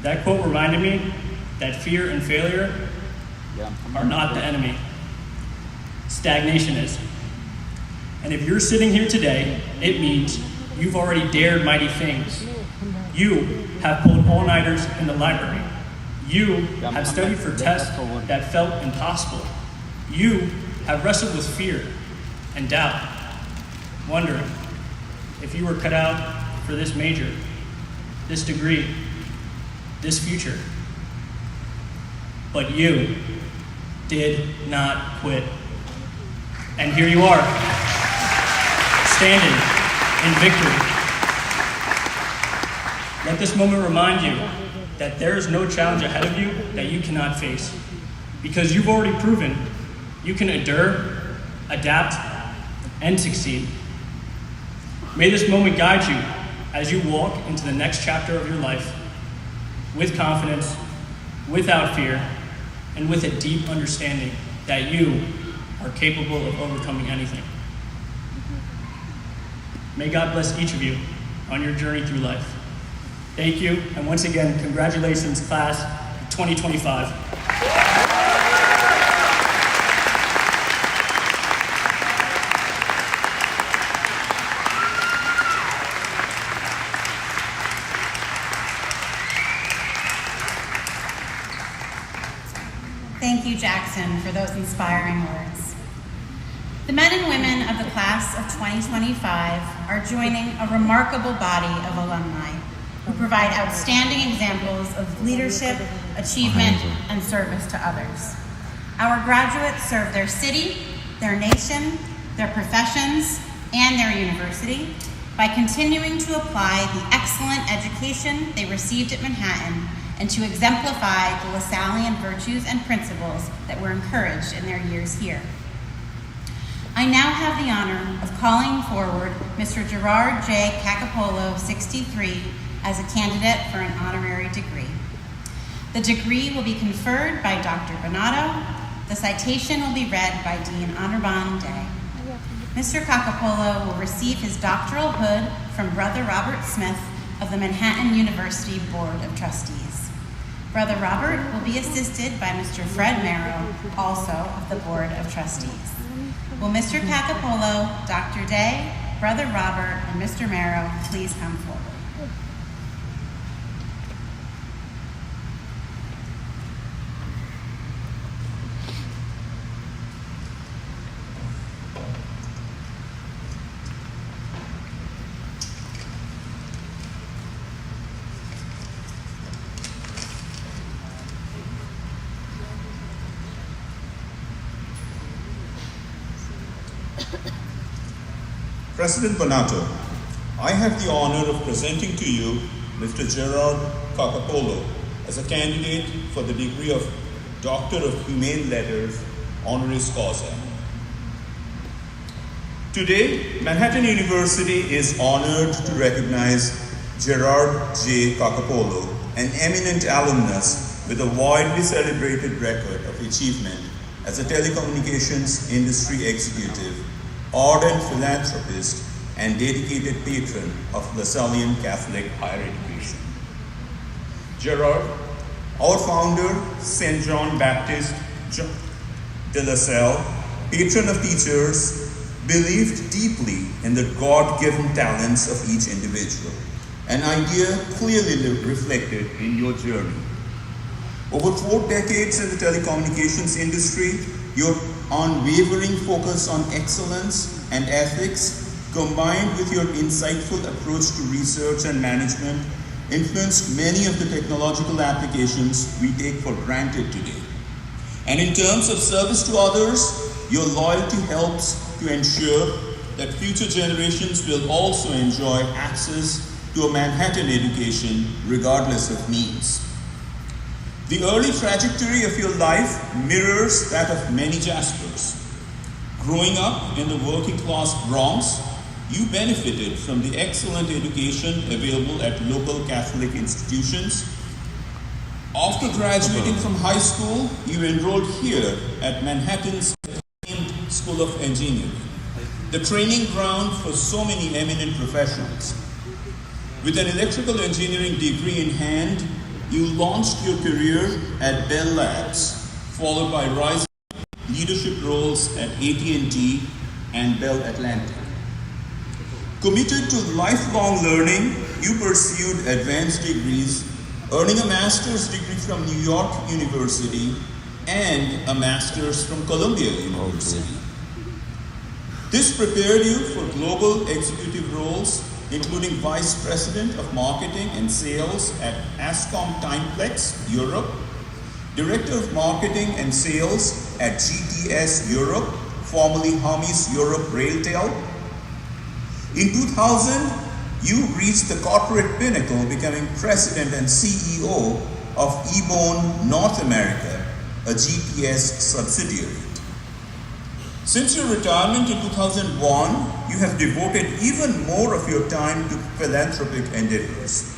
That quote reminded me that fear and failure are not the enemy. Stagnation is. And if you're sitting here today, it means you've already dared mighty things. You have pulled all-nighters in the library. You have studied for tests that felt impossible. You have wrestled with fear and doubt, wondering if you were cut out for this major, this degree, this future. But you did not quit. And here you are, standing in victory. Let this moment remind you that there is no challenge ahead of you that you cannot face, because you've already proven you can endure, adapt, and succeed. May this moment guide you as you walk into the next chapter of your life with confidence, without fear, and with a deep understanding that you are capable of overcoming anything. May God bless each of you on your journey through life. Thank you, and once again, congratulations, class of 2025. Thank you, Jackson, for those inspiring words. The men and women of the class of 2025 are joining a remarkable body of alumni who provide outstanding examples of leadership, achievement, and service to others. Our graduates serve their city, their nation, their professions, and their university by continuing to apply the excellent education they received at Manhattan and to exemplify the Lasallian virtues and principles that were encouraged in their years here. I now have the honor of calling forward Mr. Gerard J. Cacapolo, 63, as a candidate for an honorary degree. The degree will be conferred by Dr. Bonato. The citation will be read by Dean Anirban Day. Mr. Cacapolo will receive his doctoral hood from Brother Robert Smith of the Manhattan University Board of Trustees. Brother Robert will be assisted by Mr. Fred Merrow, also of the Board of Trustees. Will Mr. Cacapolo, Dr. Day, Brother Robert, and Mr. Merrow please come forward? President Bonato, I have the honor of presenting to you Mr. Gerard Cacapolo as a candidate for the degree of Doctor of Humane Letters, honoris causa. Today, Manhattan University is honored to recognize Gerard J. Cacapolo, an eminent alumnus with a widely celebrated record of achievement as a telecommunications industry executive, ardent philanthropist, and dedicated patron of Lasallian Catholic higher education. Gerard, our founder, St. John Baptist de La Salle, patron of teachers, believed deeply in the God-given talents of each individual, an idea clearly reflected in your journey. Over 4 decades in the telecommunications industry, your unwavering focus on excellence and ethics, combined with your insightful approach to research and management, influenced many of the technological applications we take for granted today. And in terms of service to others, your loyalty helps to ensure that future generations will also enjoy access to a Manhattan education regardless of means. The early trajectory of your life mirrors that of many Jaspers. Growing up in the working class Bronx, you benefited from the excellent education available at local Catholic institutions. After graduating from high school, you enrolled here at Manhattan's acclaimed School of Engineering, the training ground for so many eminent professionals. With an electrical engineering degree in hand, you launched your career at Bell Labs, followed by rising leadership roles at AT&T and Bell Atlantic. Committed to lifelong learning, you pursued advanced degrees, earning a master's degree from New York University and a master's from Columbia University. This prepared you for global executive roles, including Vice President of Marketing and Sales at Ascom Timeplex, Europe, Director of Marketing and Sales at GTS Europe, formerly Hermes Europe Railtel. In 2000, you reached the corporate pinnacle, becoming President and CEO of eBone North America, a GPS subsidiary. Since your retirement in 2001, you have devoted even more of your time to philanthropic endeavors.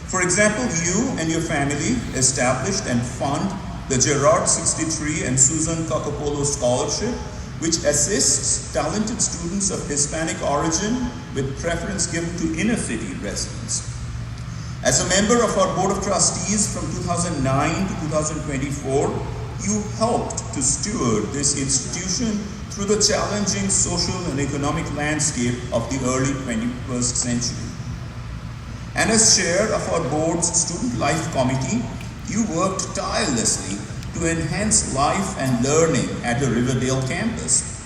For example, you and your family established and fund the Gerard 63 and Susan Cacapolo Scholarship, which assists talented students of Hispanic origin with preference given to inner city residents. As a member of our Board of Trustees from 2009 to 2024, you helped to steward this institution through the challenging social and economic landscape of the early 21st century. And as chair of our board's Student Life Committee, you worked tirelessly to enhance life and learning at the Riverdale campus.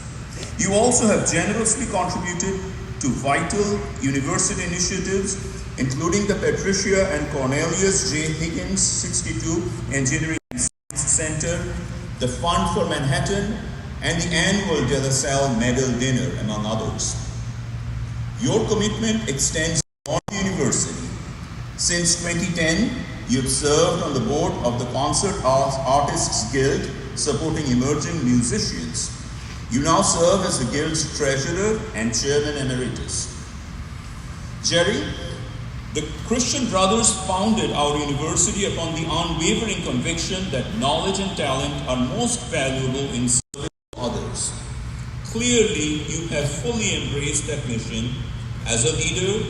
You also have generously contributed to vital university initiatives, including the Patricia and Cornelius J. Higgins 62 Engineering and Science Center, the Fund for Manhattan, and the annual De La Salle Medal Dinner, among others. Your commitment extends beyond the university. Since 2010, you've served on the board of the Concert Artists Guild, supporting emerging musicians. You now serve as the Guild's treasurer and chairman emeritus. Jerry, the Christian Brothers founded our university upon the unwavering conviction that knowledge and talent are most valuable in service to others. Clearly, you have fully embraced that mission as a leader,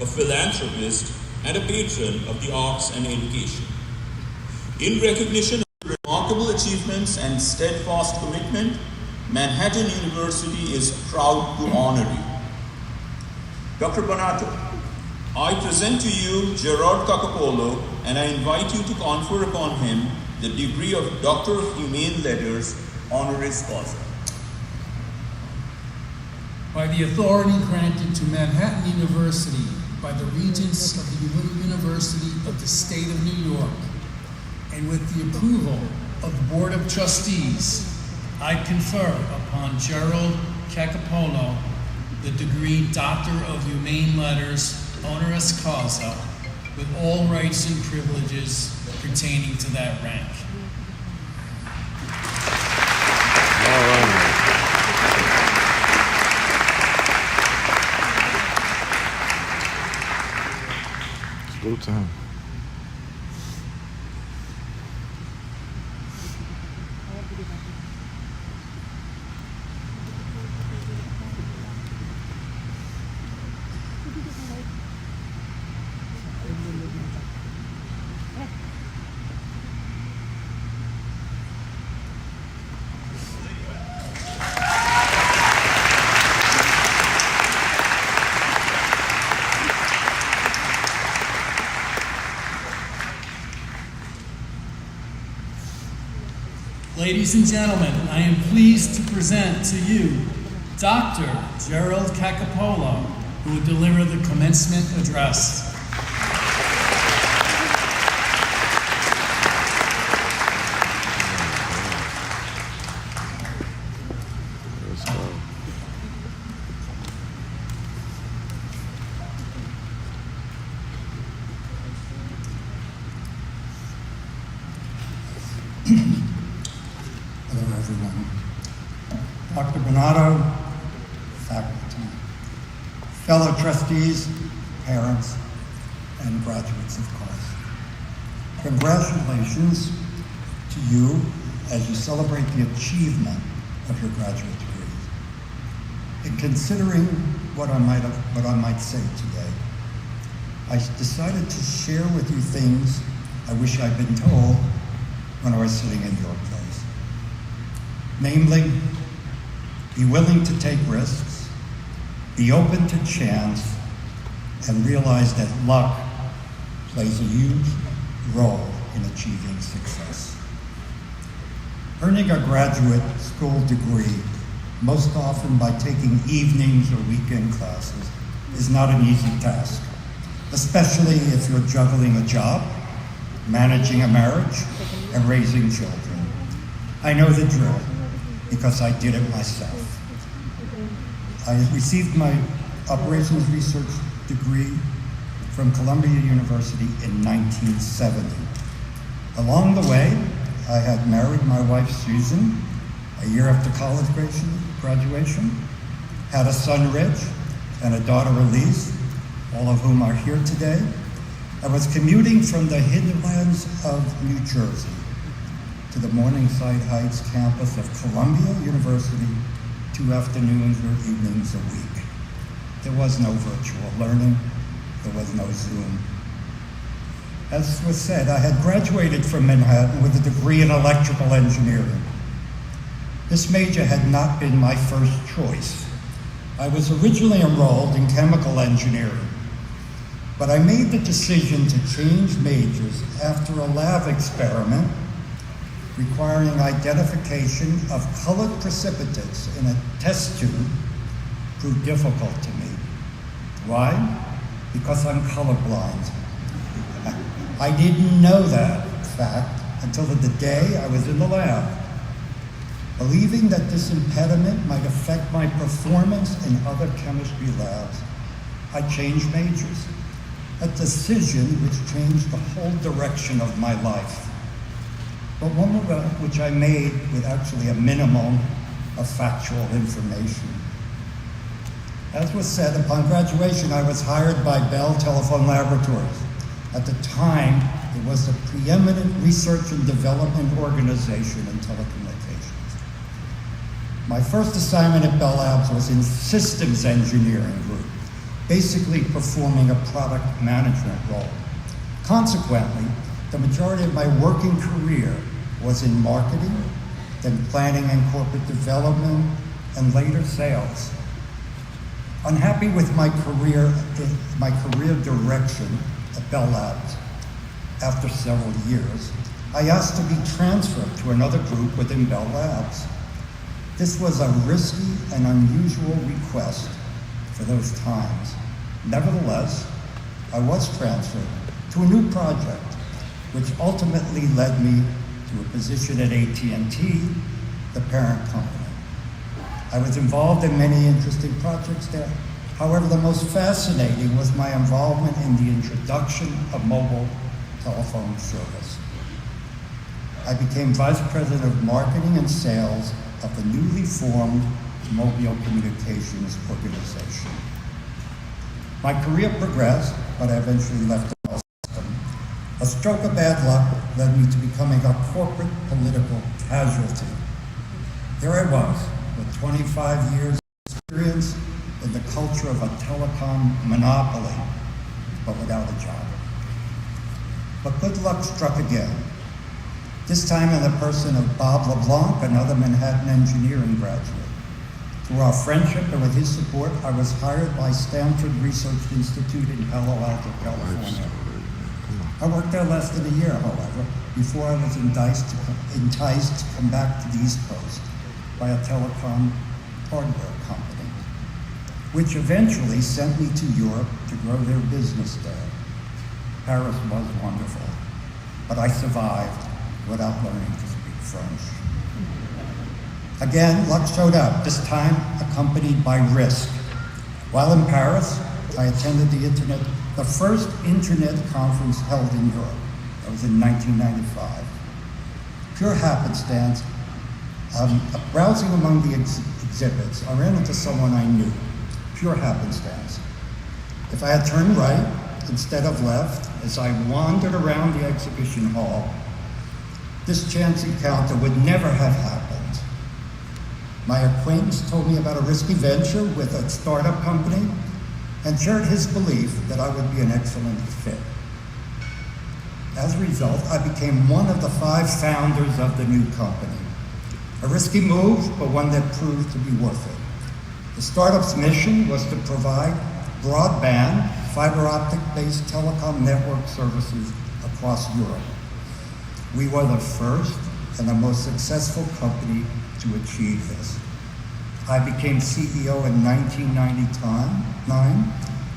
a philanthropist, and a patron of the arts and education. In recognition of your remarkable achievements and steadfast commitment, Manhattan University is proud to honor you. Dr. Bonato, I present to you Gerard Cacapolo, and I invite you to confer upon him the degree of Doctor of Humane Letters, honoris causa. By the authority granted to Manhattan University by the Regents of the University of the State of New York, and with the approval of the Board of Trustees, I confer upon Gerald Cacapolo the degree Doctor of Humane Letters, honoris causa, with all rights and privileges pertaining to that rank. Go to him. Ladies and gentlemen, I am pleased to present to you Dr. Gerald Cacapolo, who will deliver the commencement address. Let's go. Hello, everyone. Dr. Bonato, faculty, fellow trustees, parents, and graduates, of course. Congratulations to you as you celebrate the achievement of your graduate degrees. In considering what I might say today, I decided to share with you things I wish I'd been told when I was sitting in your place. Namely, be willing to take risks, be open to chance, and realize that luck plays a huge role in achieving success. Earning a graduate school degree, most often by taking evenings or weekend classes, is not an easy task, especially if you're juggling a job, managing a marriage, and raising children. I know the drill because I did it myself. I received my operations research degree from Columbia University in 1970. Along the way, I had married my wife Susan a year after college graduation, had a son Rich and a daughter Elise, all of whom are here today. I was commuting from the hinterlands of New Jersey to the Morningside Heights campus of Columbia University 2 afternoons or evenings a week. There was no virtual learning, there was no Zoom. As was said, I had graduated from Manhattan with a degree in electrical engineering. This major had not been my first choice. I was originally enrolled in chemical engineering, but I made the decision to change majors after a lab experiment requiring identification of colored precipitates in a test tube proved difficult to me. Why? Because I'm colorblind. I didn't know that fact until the day I was in the lab. Believing that this impediment might affect my performance in other chemistry labs, I changed majors. A decision which changed the whole direction of my life. But one which I made with actually a minimum of factual information. As was said, upon graduation, I was hired by Bell Telephone Laboratories. At the time, it was the preeminent research and development organization in telecommunications. My first assignment at Bell Labs was in systems engineering group, basically performing a product management role. Consequently, the majority of my working career was in marketing, then planning and corporate development, and later sales. Unhappy with my career direction at Bell Labs, after several years, I asked to be transferred to another group within Bell Labs. This was a risky and unusual request for those times. Nevertheless, I was transferred to a new project, which ultimately led me to a position at AT&T, the parent company. I was involved in many interesting projects there. However, the most fascinating was my involvement in the introduction of mobile telephone service. I became Vice President of Marketing and Sales of the newly formed Mobile Communications Organization. My career progressed, but I eventually left the system. A stroke of bad luck led me to becoming a corporate political casualty. Here I was, with 25 years of experience in the culture of a telecom monopoly, but without a job. But good luck struck again, this time in the person of Bob LeBlanc, another Manhattan engineering graduate. Through our friendship and with his support, I was hired by Stanford Research Institute in Palo Alto, California. I worked there less than a year, however, before I was enticed to come back to the East Coast by a telecom hardware company, which eventually sent me to Europe to grow their business there. Paris was wonderful, but I survived without learning to speak French. Again, luck showed up, this time accompanied by risk. While in Paris, I attended the first internet conference held in Europe. That was in 1995. Pure happenstance, browsing among the exhibits, I ran into someone I knew. Pure happenstance. If I had turned right instead of left, as I wandered around the exhibition hall, this chance encounter would never have happened. My acquaintance told me about a risky venture with a startup company and shared his belief that I would be an excellent fit. As a result, I became one of the 5 founders of the new company. A risky move, but one that proved to be worth it. The startup's mission was to provide broadband, fiber optic-based telecom network services across Europe. We were the first and the most successful company to achieve this. I became CEO in 1999,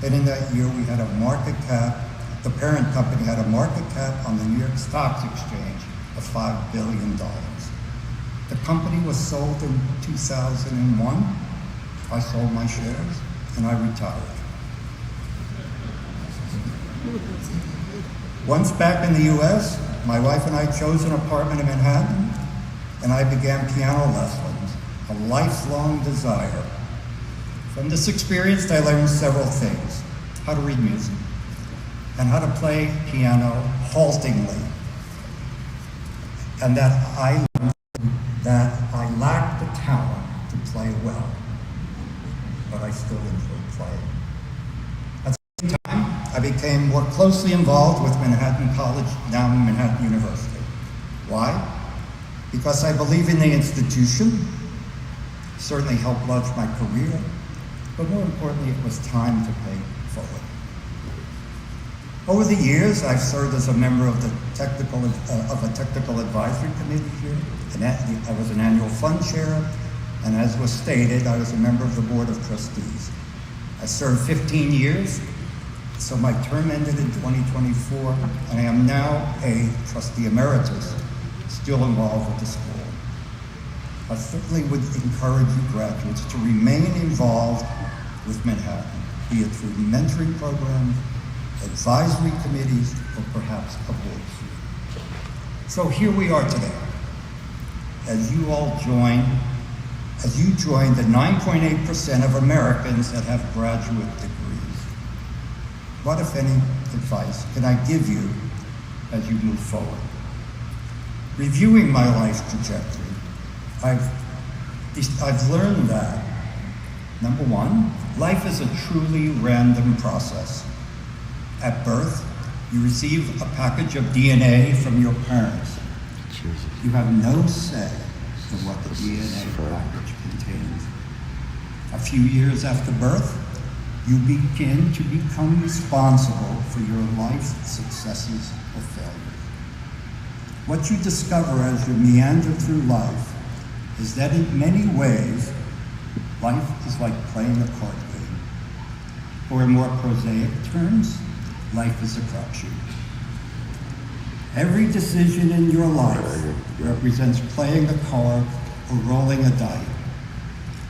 and in that year we had a market cap, the parent company had a market cap on the New York Stock Exchange of $5 billion. The company was sold in 2001. I sold my shares and I retired. Once back in the US, my wife and I chose an apartment in Manhattan, and I began piano lessons, a lifelong desire. From this experience, I learned several things: how to read music, and how to play piano haltingly, and that I lacked the talent to play well, but I still enjoyed playing. At the same time, I became more closely involved with Manhattan College, now Manhattan University. Why? Because I believe in the institution, certainly helped launch my career, but more importantly, it was time to pay forward. Over the years, I've served as a member of a technical advisory committee here. I was an annual fund chair, and as was stated, I was a member of the board of trustees. I served 15 years, so my term ended in 2024, and I am now a trustee emeritus, still involved with the school. I certainly would encourage you graduates to remain involved with Manhattan, be it through mentoring programs, advisory committees, or perhaps a board seat. So here we are today, as you join the 9.8% of Americans that have graduate degrees. What, if any, advice can I give you as you move forward? Reviewing my life trajectory, I've learned that, number one, life is a truly random process. At birth, you receive a package of DNA from your parents. You have no say in what the DNA package contains. A few years after birth, you begin to become responsible for your life's successes or failures. What you discover as you meander through life is that in many ways, life is like playing a card game. Or in more prosaic terms, life is a crapshoot. Every decision in your life represents playing a card or rolling a die.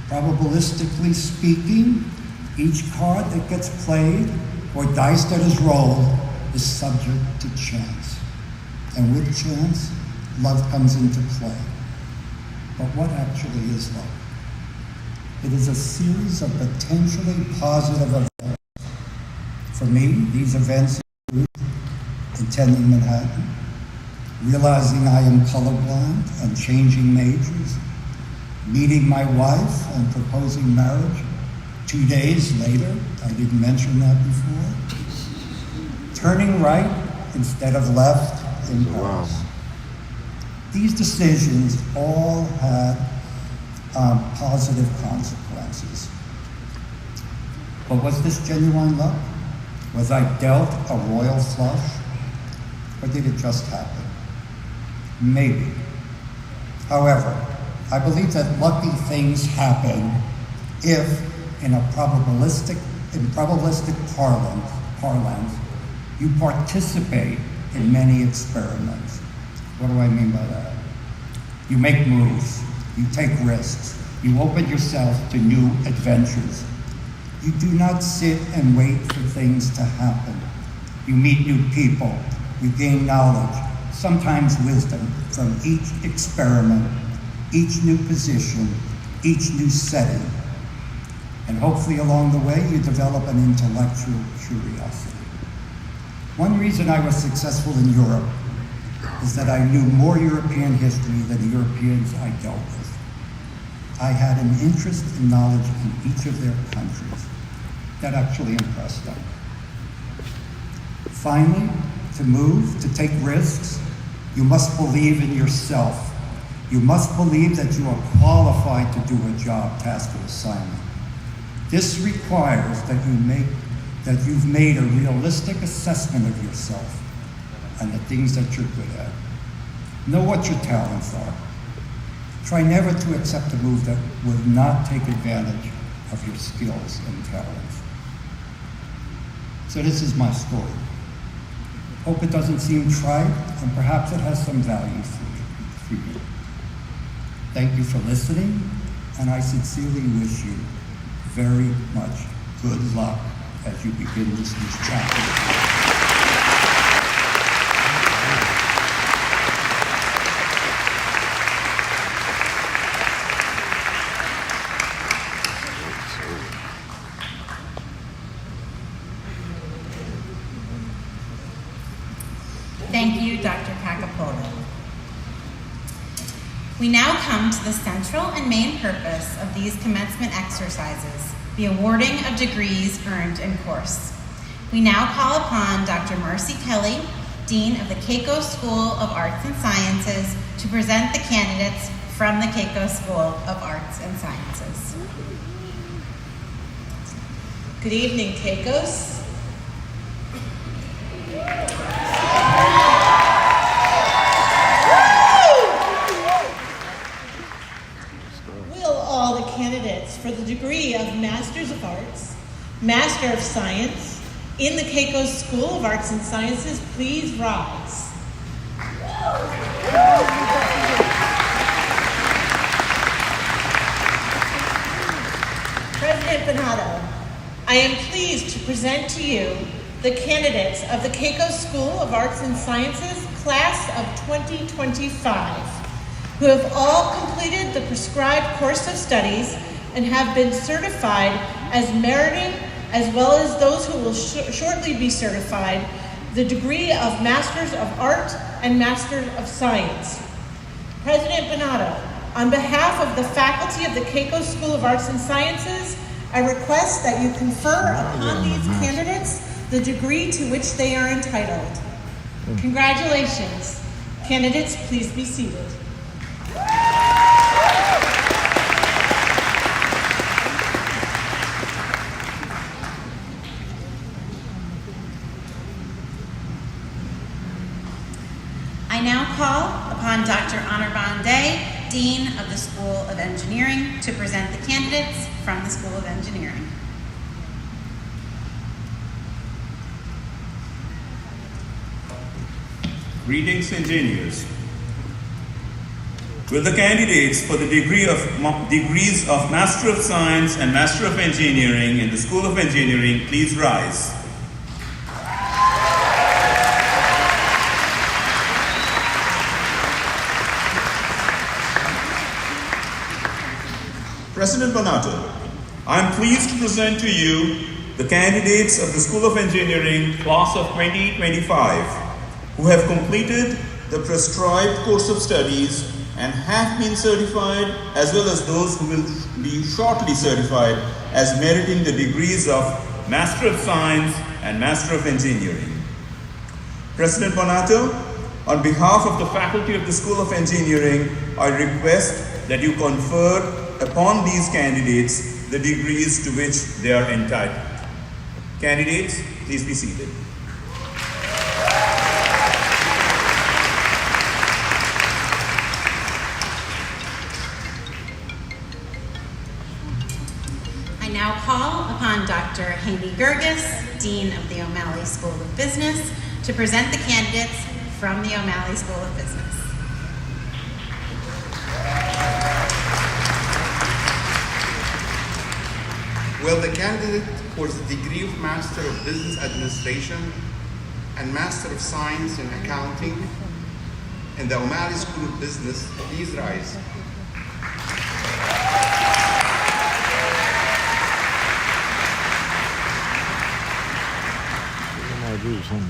Probabilistically speaking, each card that gets played or dice that is rolled is subject to chance. And with chance, love comes into play. But what actually is love? It is a series of potentially positive events. For me, these events include attending Manhattan, realizing I am colorblind and changing majors, meeting my wife and proposing marriage 2 days later, I didn't mention that before, turning right instead of left in Paris. These decisions all had positive consequences. But was this genuine love? Was I dealt a royal flush? Or did it just happen? Maybe. However, I believe that lucky things happen if, in probabilistic parlance, you participate in many experiments. What do I mean by that? You make moves, you take risks, you open yourself to new adventures. You do not sit and wait for things to happen. You meet new people, you gain knowledge, sometimes wisdom from each experiment, each new position, each new setting. And hopefully along the way, you develop an intellectual curiosity. One reason I was successful in Europe is that I knew more European history than the Europeans I dealt with. I had an interest and knowledge in each of their countries. That actually impressed them. Finally, to move, to take risks, you must believe in yourself. You must believe that you are qualified to do a job, task, or assignment. This requires that you've made a realistic assessment of yourself and the things that you're good at. Know what your talents are. Try never to accept a move that would not take advantage of your skills and talents. So this is my story. Hope it doesn't seem trite, and perhaps it has some value for you. Thank you for listening, and I sincerely wish you very much good luck as you begin this new chapter. Thank you, Dr. Cacapolo. We now come to the central and main purpose of these commencement exercises, the awarding of degrees earned in course. We now call upon Dr. Marcy Kelly, Dean of the Keiko School of Arts and Sciences, to present the candidates from the Keiko School of Arts and Sciences. Good evening, Keikos. Will all the candidates for the degree of Masters of Arts, Master of Science, in the Keiko School of Arts and Sciences please rise? President Bonato, I am pleased to present to you the candidates of the Keiko School of Arts and Sciences Class of 2025, who have all completed the prescribed course of studies and have been certified as meriting, as well as those who will shortly be certified, the degree of Masters of Art and Master of Science. President Bonato, on behalf of the faculty of the Keiko School of Arts and Sciences, I request that you confer upon these candidates the degree to which they are entitled. Congratulations. Candidates, please be seated. I now call upon Dr. Anirban Day, Dean of the School of Engineering, to present the candidates from the School of Engineering. Greetings, engineers. Will the candidates for the degrees of Master of Science and Master of Engineering in the School of Engineering please rise? President Bonato, I am pleased to present to you the candidates of the School of Engineering Class of 2025 who have completed the prescribed course of studies and have been certified, as well as those who will be shortly certified as meriting the degrees of Master of Science and Master of Engineering. President Bonato, on behalf of the faculty of the School of Engineering, I request that you confer upon these candidates the degrees to which they are entitled. Candidates, please be seated. now call upon Dr. Haney Gerges, Dean of the O'Malley School of Business, to present the candidates from the O'Malley School of Business. Will the candidate for the degree of Master of Business Administration and Master of Science in Accounting in the O'Malley School of Business please rise?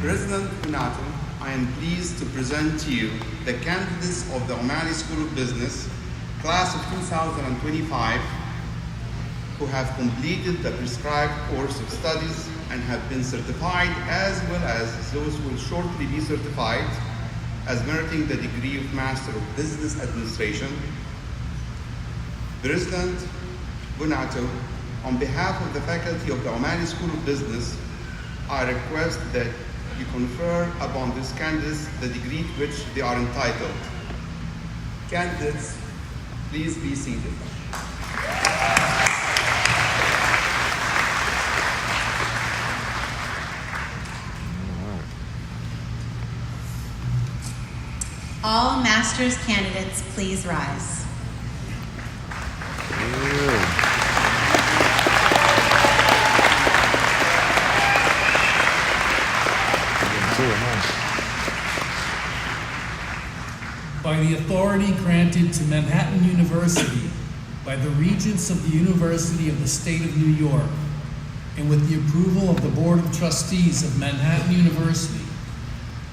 President Bonato, I am pleased to present to you the candidates of the O'Malley School of Business, class of 2025, who have completed the prescribed course of studies and have been certified, as well as those who will shortly be certified as meriting the degree of Master of Business Administration. President Bonato, on behalf of the faculty of the O'Malley School of Business, I request that you confer upon these candidates the degree to which they are entitled. Candidates, please be seated. All master's candidates, please rise. By the authority granted to Manhattan University by the Regents of the University of the State of New York, and with the approval of the Board of Trustees of Manhattan University,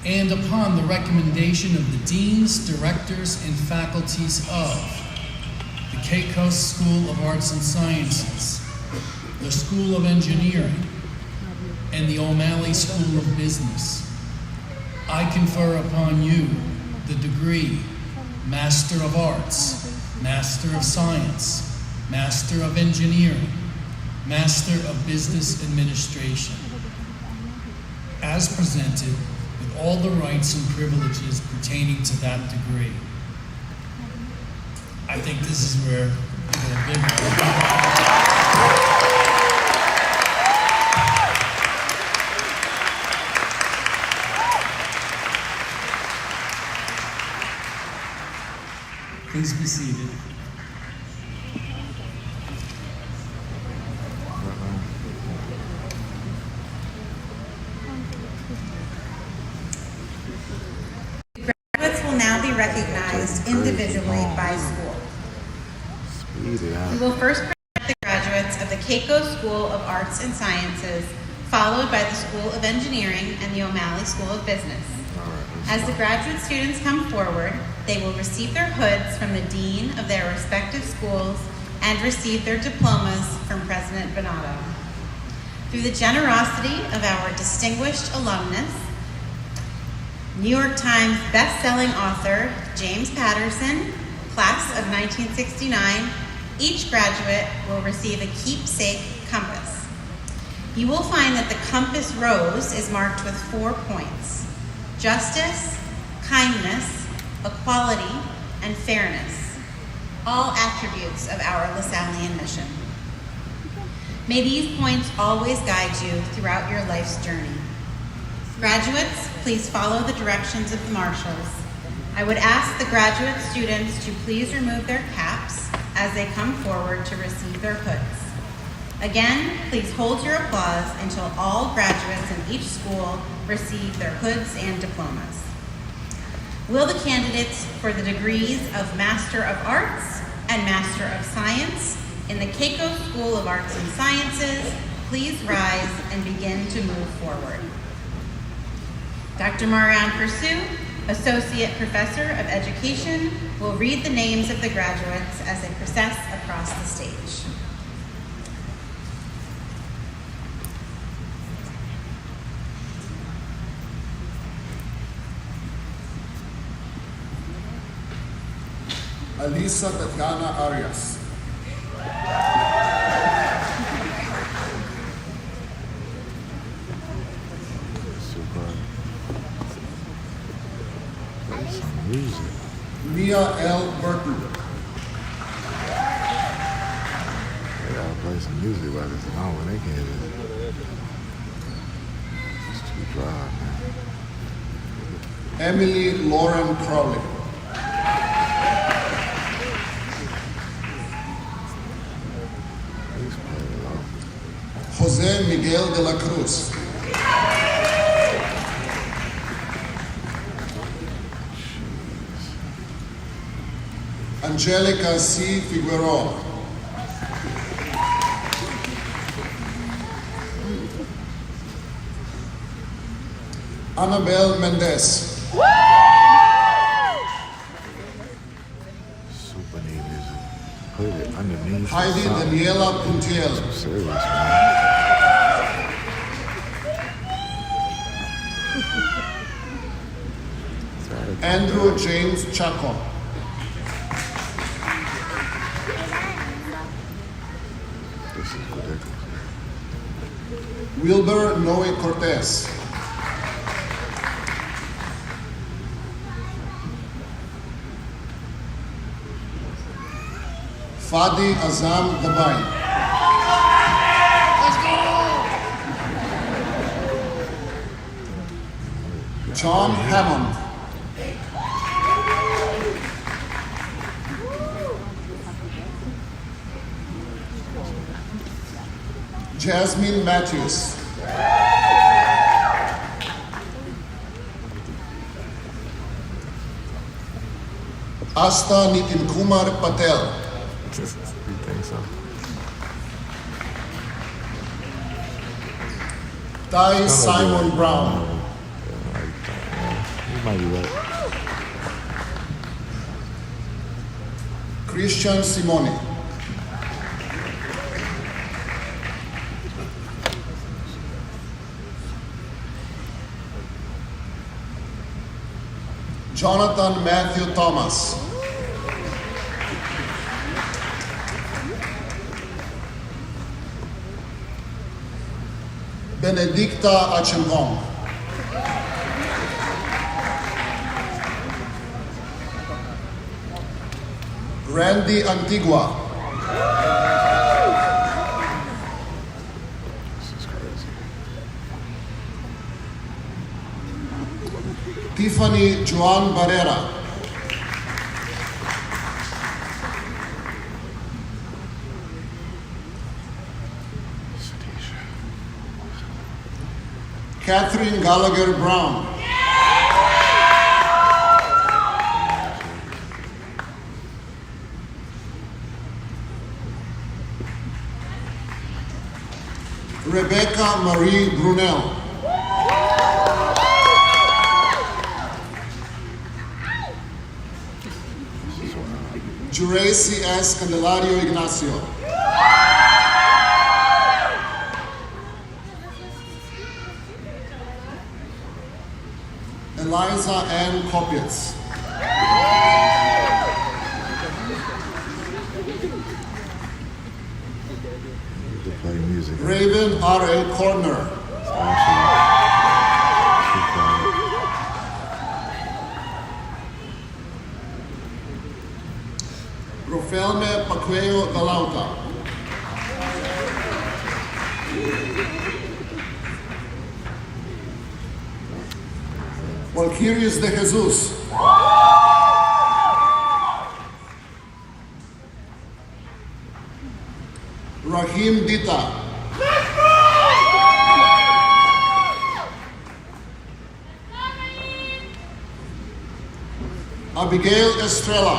and upon the recommendation of the deans, directors, and faculties of the Cape Coast School of Arts and Sciences, the School of Engineering, and the O'Malley School of Business, I confer upon you the degree Master of Arts, Master of Science, Master of Engineering, Master of Business Administration, as presented with all the rights and privileges pertaining to that degree. I think this is where we get a big Please be seated. The graduates will now be recognized individually by school. We will first present the graduates of the Keiko School of Arts and Sciences, followed by the School of Engineering and the O'Malley School of Business. As the graduate students come forward, they will receive their hoods from the dean of their respective schools and receive their diplomas from President Bonato. Through the generosity of our distinguished alumnus, New York Times best-selling author James Patterson, class of 1969, each graduate will receive a keepsake compass. You will find that the compass rose is marked with 4 points: justice, kindness, equality, and fairness, all attributes of our Lasallian mission. May these points always guide you throughout your life's journey. Graduates, please follow the directions of the marshals. I would ask the graduate students to please remove their caps as they come forward to receive their hoods. Again, please hold your applause until all graduates in each school receive their hoods and diplomas. Will the candidates for the degrees of Master of Arts and Master of Science in the Keiko School of Arts and Sciences please rise and begin to move forward? Dr. Marianne Pursue, Associate Professor of Education, will read the names of the graduates as they process across the stage. Alisa Tatiana Arias. Mia L. Burton. I gotta play play some music while this is on when they can't do it. It's too dry, man. Emily Lauren Crowley. Please play it low. Jose Miguel de la Cruz. Angelica C. Figueroa. Annabelle Mendez. Super neat music. Put it underneath. Heidi Daniela Puntiel. So serious, man. Andrew James Chaco. This is ridiculous. Wilber Noe Cortez. Fadi Azam Gabay. Let's go! John Hammond. Jasmine Matthews. Asta Nitin Kumar Patel. You think so? Ty Simon Brown. You might be right. Christian Simone. Jonathan Matthew Thomas. Benedicta Achengong. Randy Antigua. This is crazy. Tiffany Joan Barrera. Catherine Gallagher Brown. Rebecca Marie Brunel. Juracy S. Candelario Ignacio. Eliza Ann Kopitz. To play music. Raven R.A. Corner. It's actually too quiet. Rofelme Pacuello Galauta. Valkyrius de Jesus. Rahim Dita. Abigail Estrella.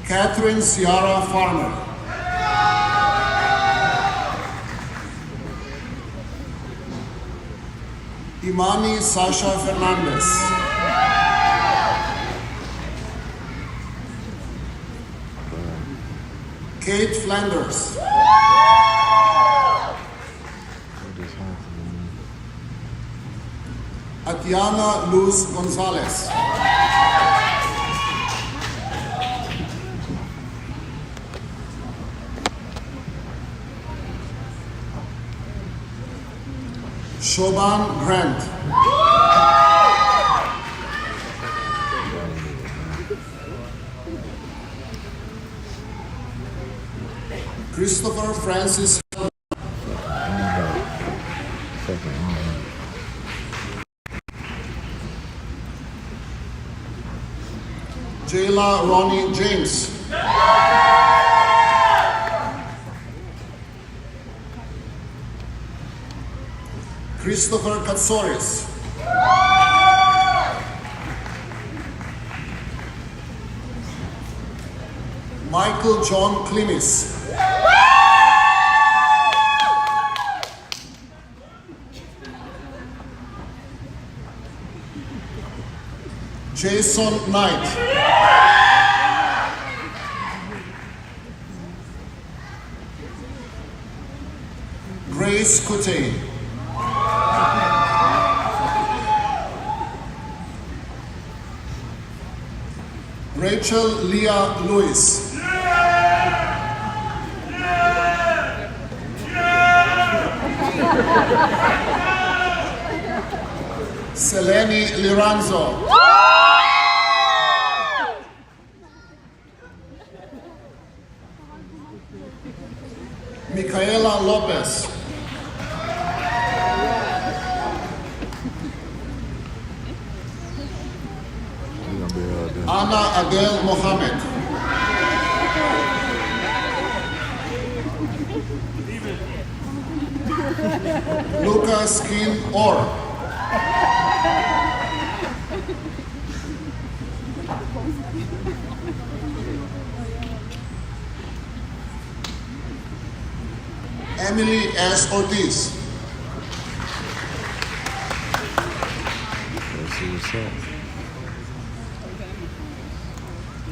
Catherine Ciara Farmer. Imani Sasha Fernandez. Kate Flanders. Atiana Luz Gonzalez. Shoban Grant. Christopher Francis Jayla Ronnie James. Christopher Katsoris. Michael John Klimis. Jason Knight. Grace Kute. Rachel Leah Lewis. Seleni Liranzo. Micaela Lopez. Ana Adel Mohammed. Lucas Kim Orr. Emily S. Ortiz.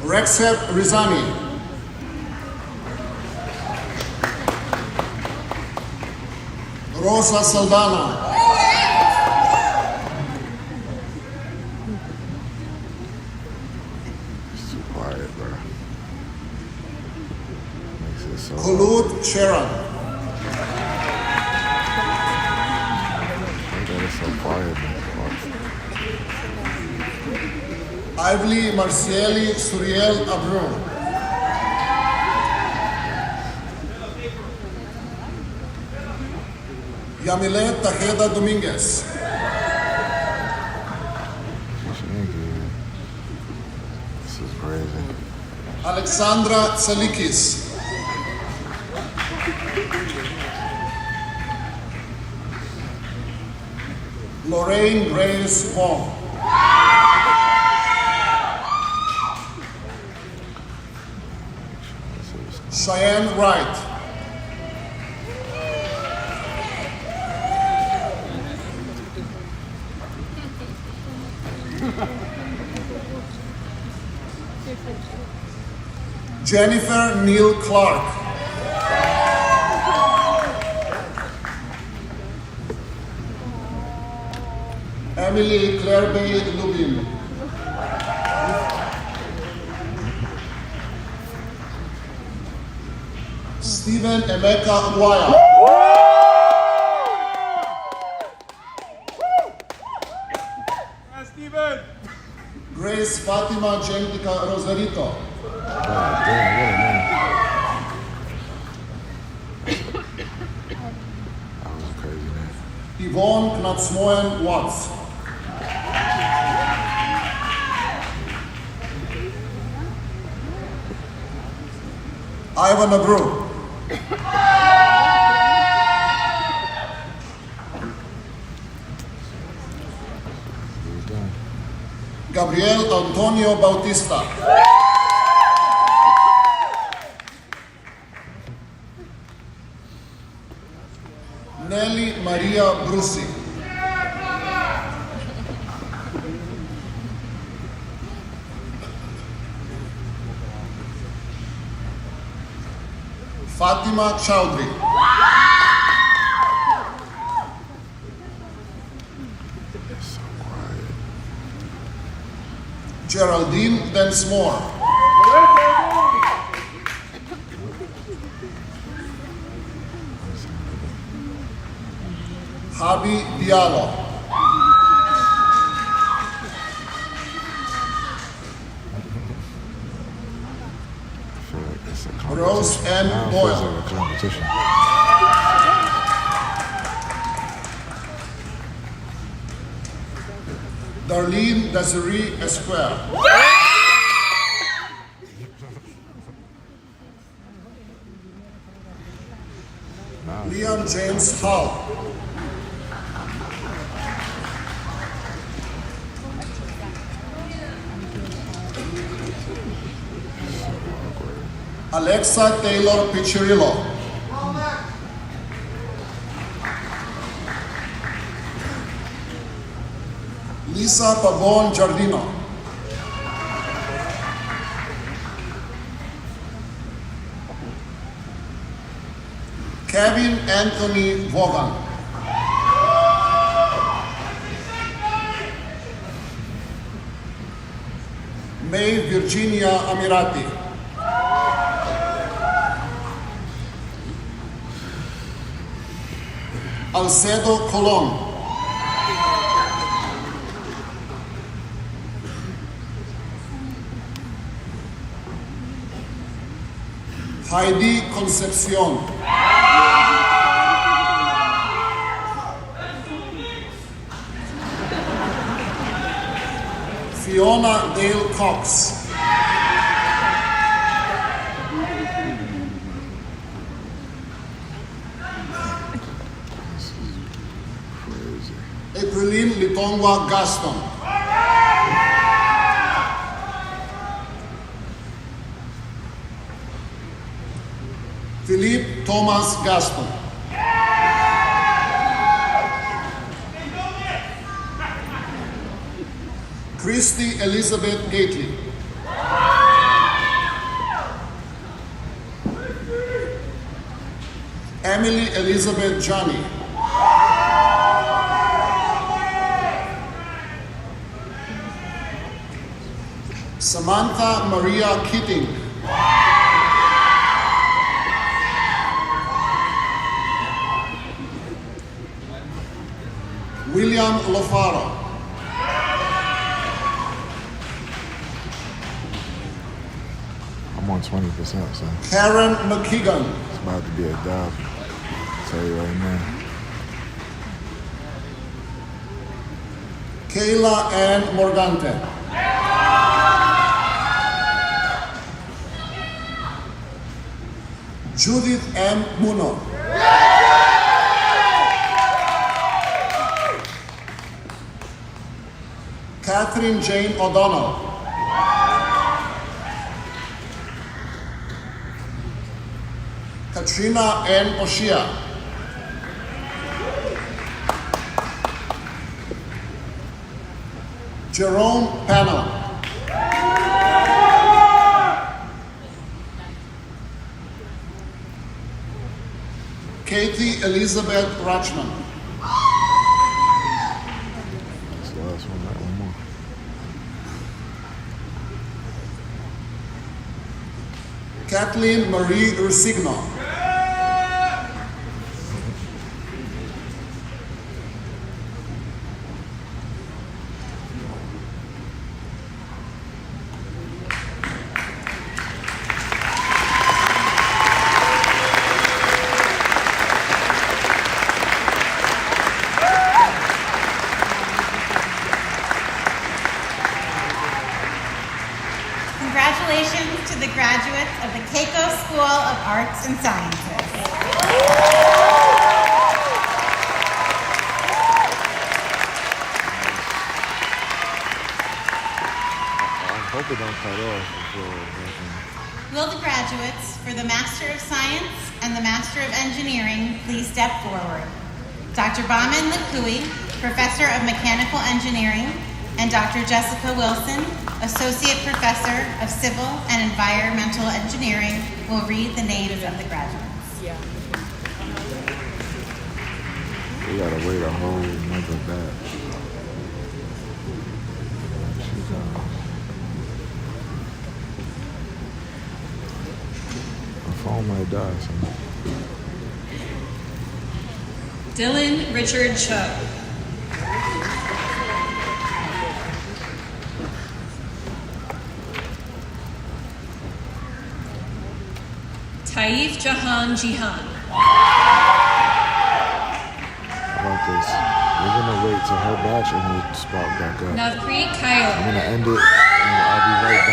Rexep Rizani. Rosa Saldana. It's too quiet, bro. Makes it so Khulud Sharon. that is so quiet, man. Ively Marcieli Suriel Abreu. Yamilet Tajeda Dominguez. This is crazy. Alexandra Tsalikis. Lorraine Grace Wong. Cheyenne Wright. Jennifer Neal Clark. Emily Claire Bay Lubin. Stephen Emeka Aguaya. Steven. Grace Fatima Jentica Rosarito. God damn, what a name. That was a crazy name. Yvonne Knatsmoen Watts. Ivan Abreu. Gabriel Antonio Bautista. Nelly Maria Brusi. Fatima Chowdhury. So quiet. Geraldine Densmore. Habi Diallo. Rose M. Now it feels Doyle. like a competition. Darlene Desiree Esquire. Liam James Hull. Alexa Taylor Piccirillo. Lisa Pabon Giardino. Kevin Anthony Vaughan. May Virginia Amirati. Alcedo Colon. Heidi Concepcion. Fiona Dale Cox. Epeline Litongwa Gaston. Philippe Thomas Gaston. Christy Elizabeth Gately. Emily Elizabeth Johnny. Samantha Maria Keating. William Lofaro. I'm on 20%, so Karen McKeegan. it's about to be a dub. I'll tell you right now. Kayla Ann Morgante. Judith M. Muno. Catherine Jane O'Donnell. Katrina N. Oshia. Jerome Panel. Katie Elizabeth Rachman. That's the last one. That one more. Kathleen Marie Ursigno. Congratulations to the graduates of the Keiko School of Arts and Sciences. I hope it don't cut off before. Will the graduates for the Master of Science and the Master of Engineering please step forward? Dr. Baman Likui, Professor of Mechanical Engineering, and Dr. Jessica Wilson, Associate Professor of Civil and Environmental Engineering, will read the names of the graduates. We gotta wait a whole another batch. My phone might die, so. Dylan Richard Chubb. Taif Jahan Jihan. How about this? We're gonna wait till her batch and we'll sprout back up. Navpreet Kaur. I'm gonna end it and I'll be right back.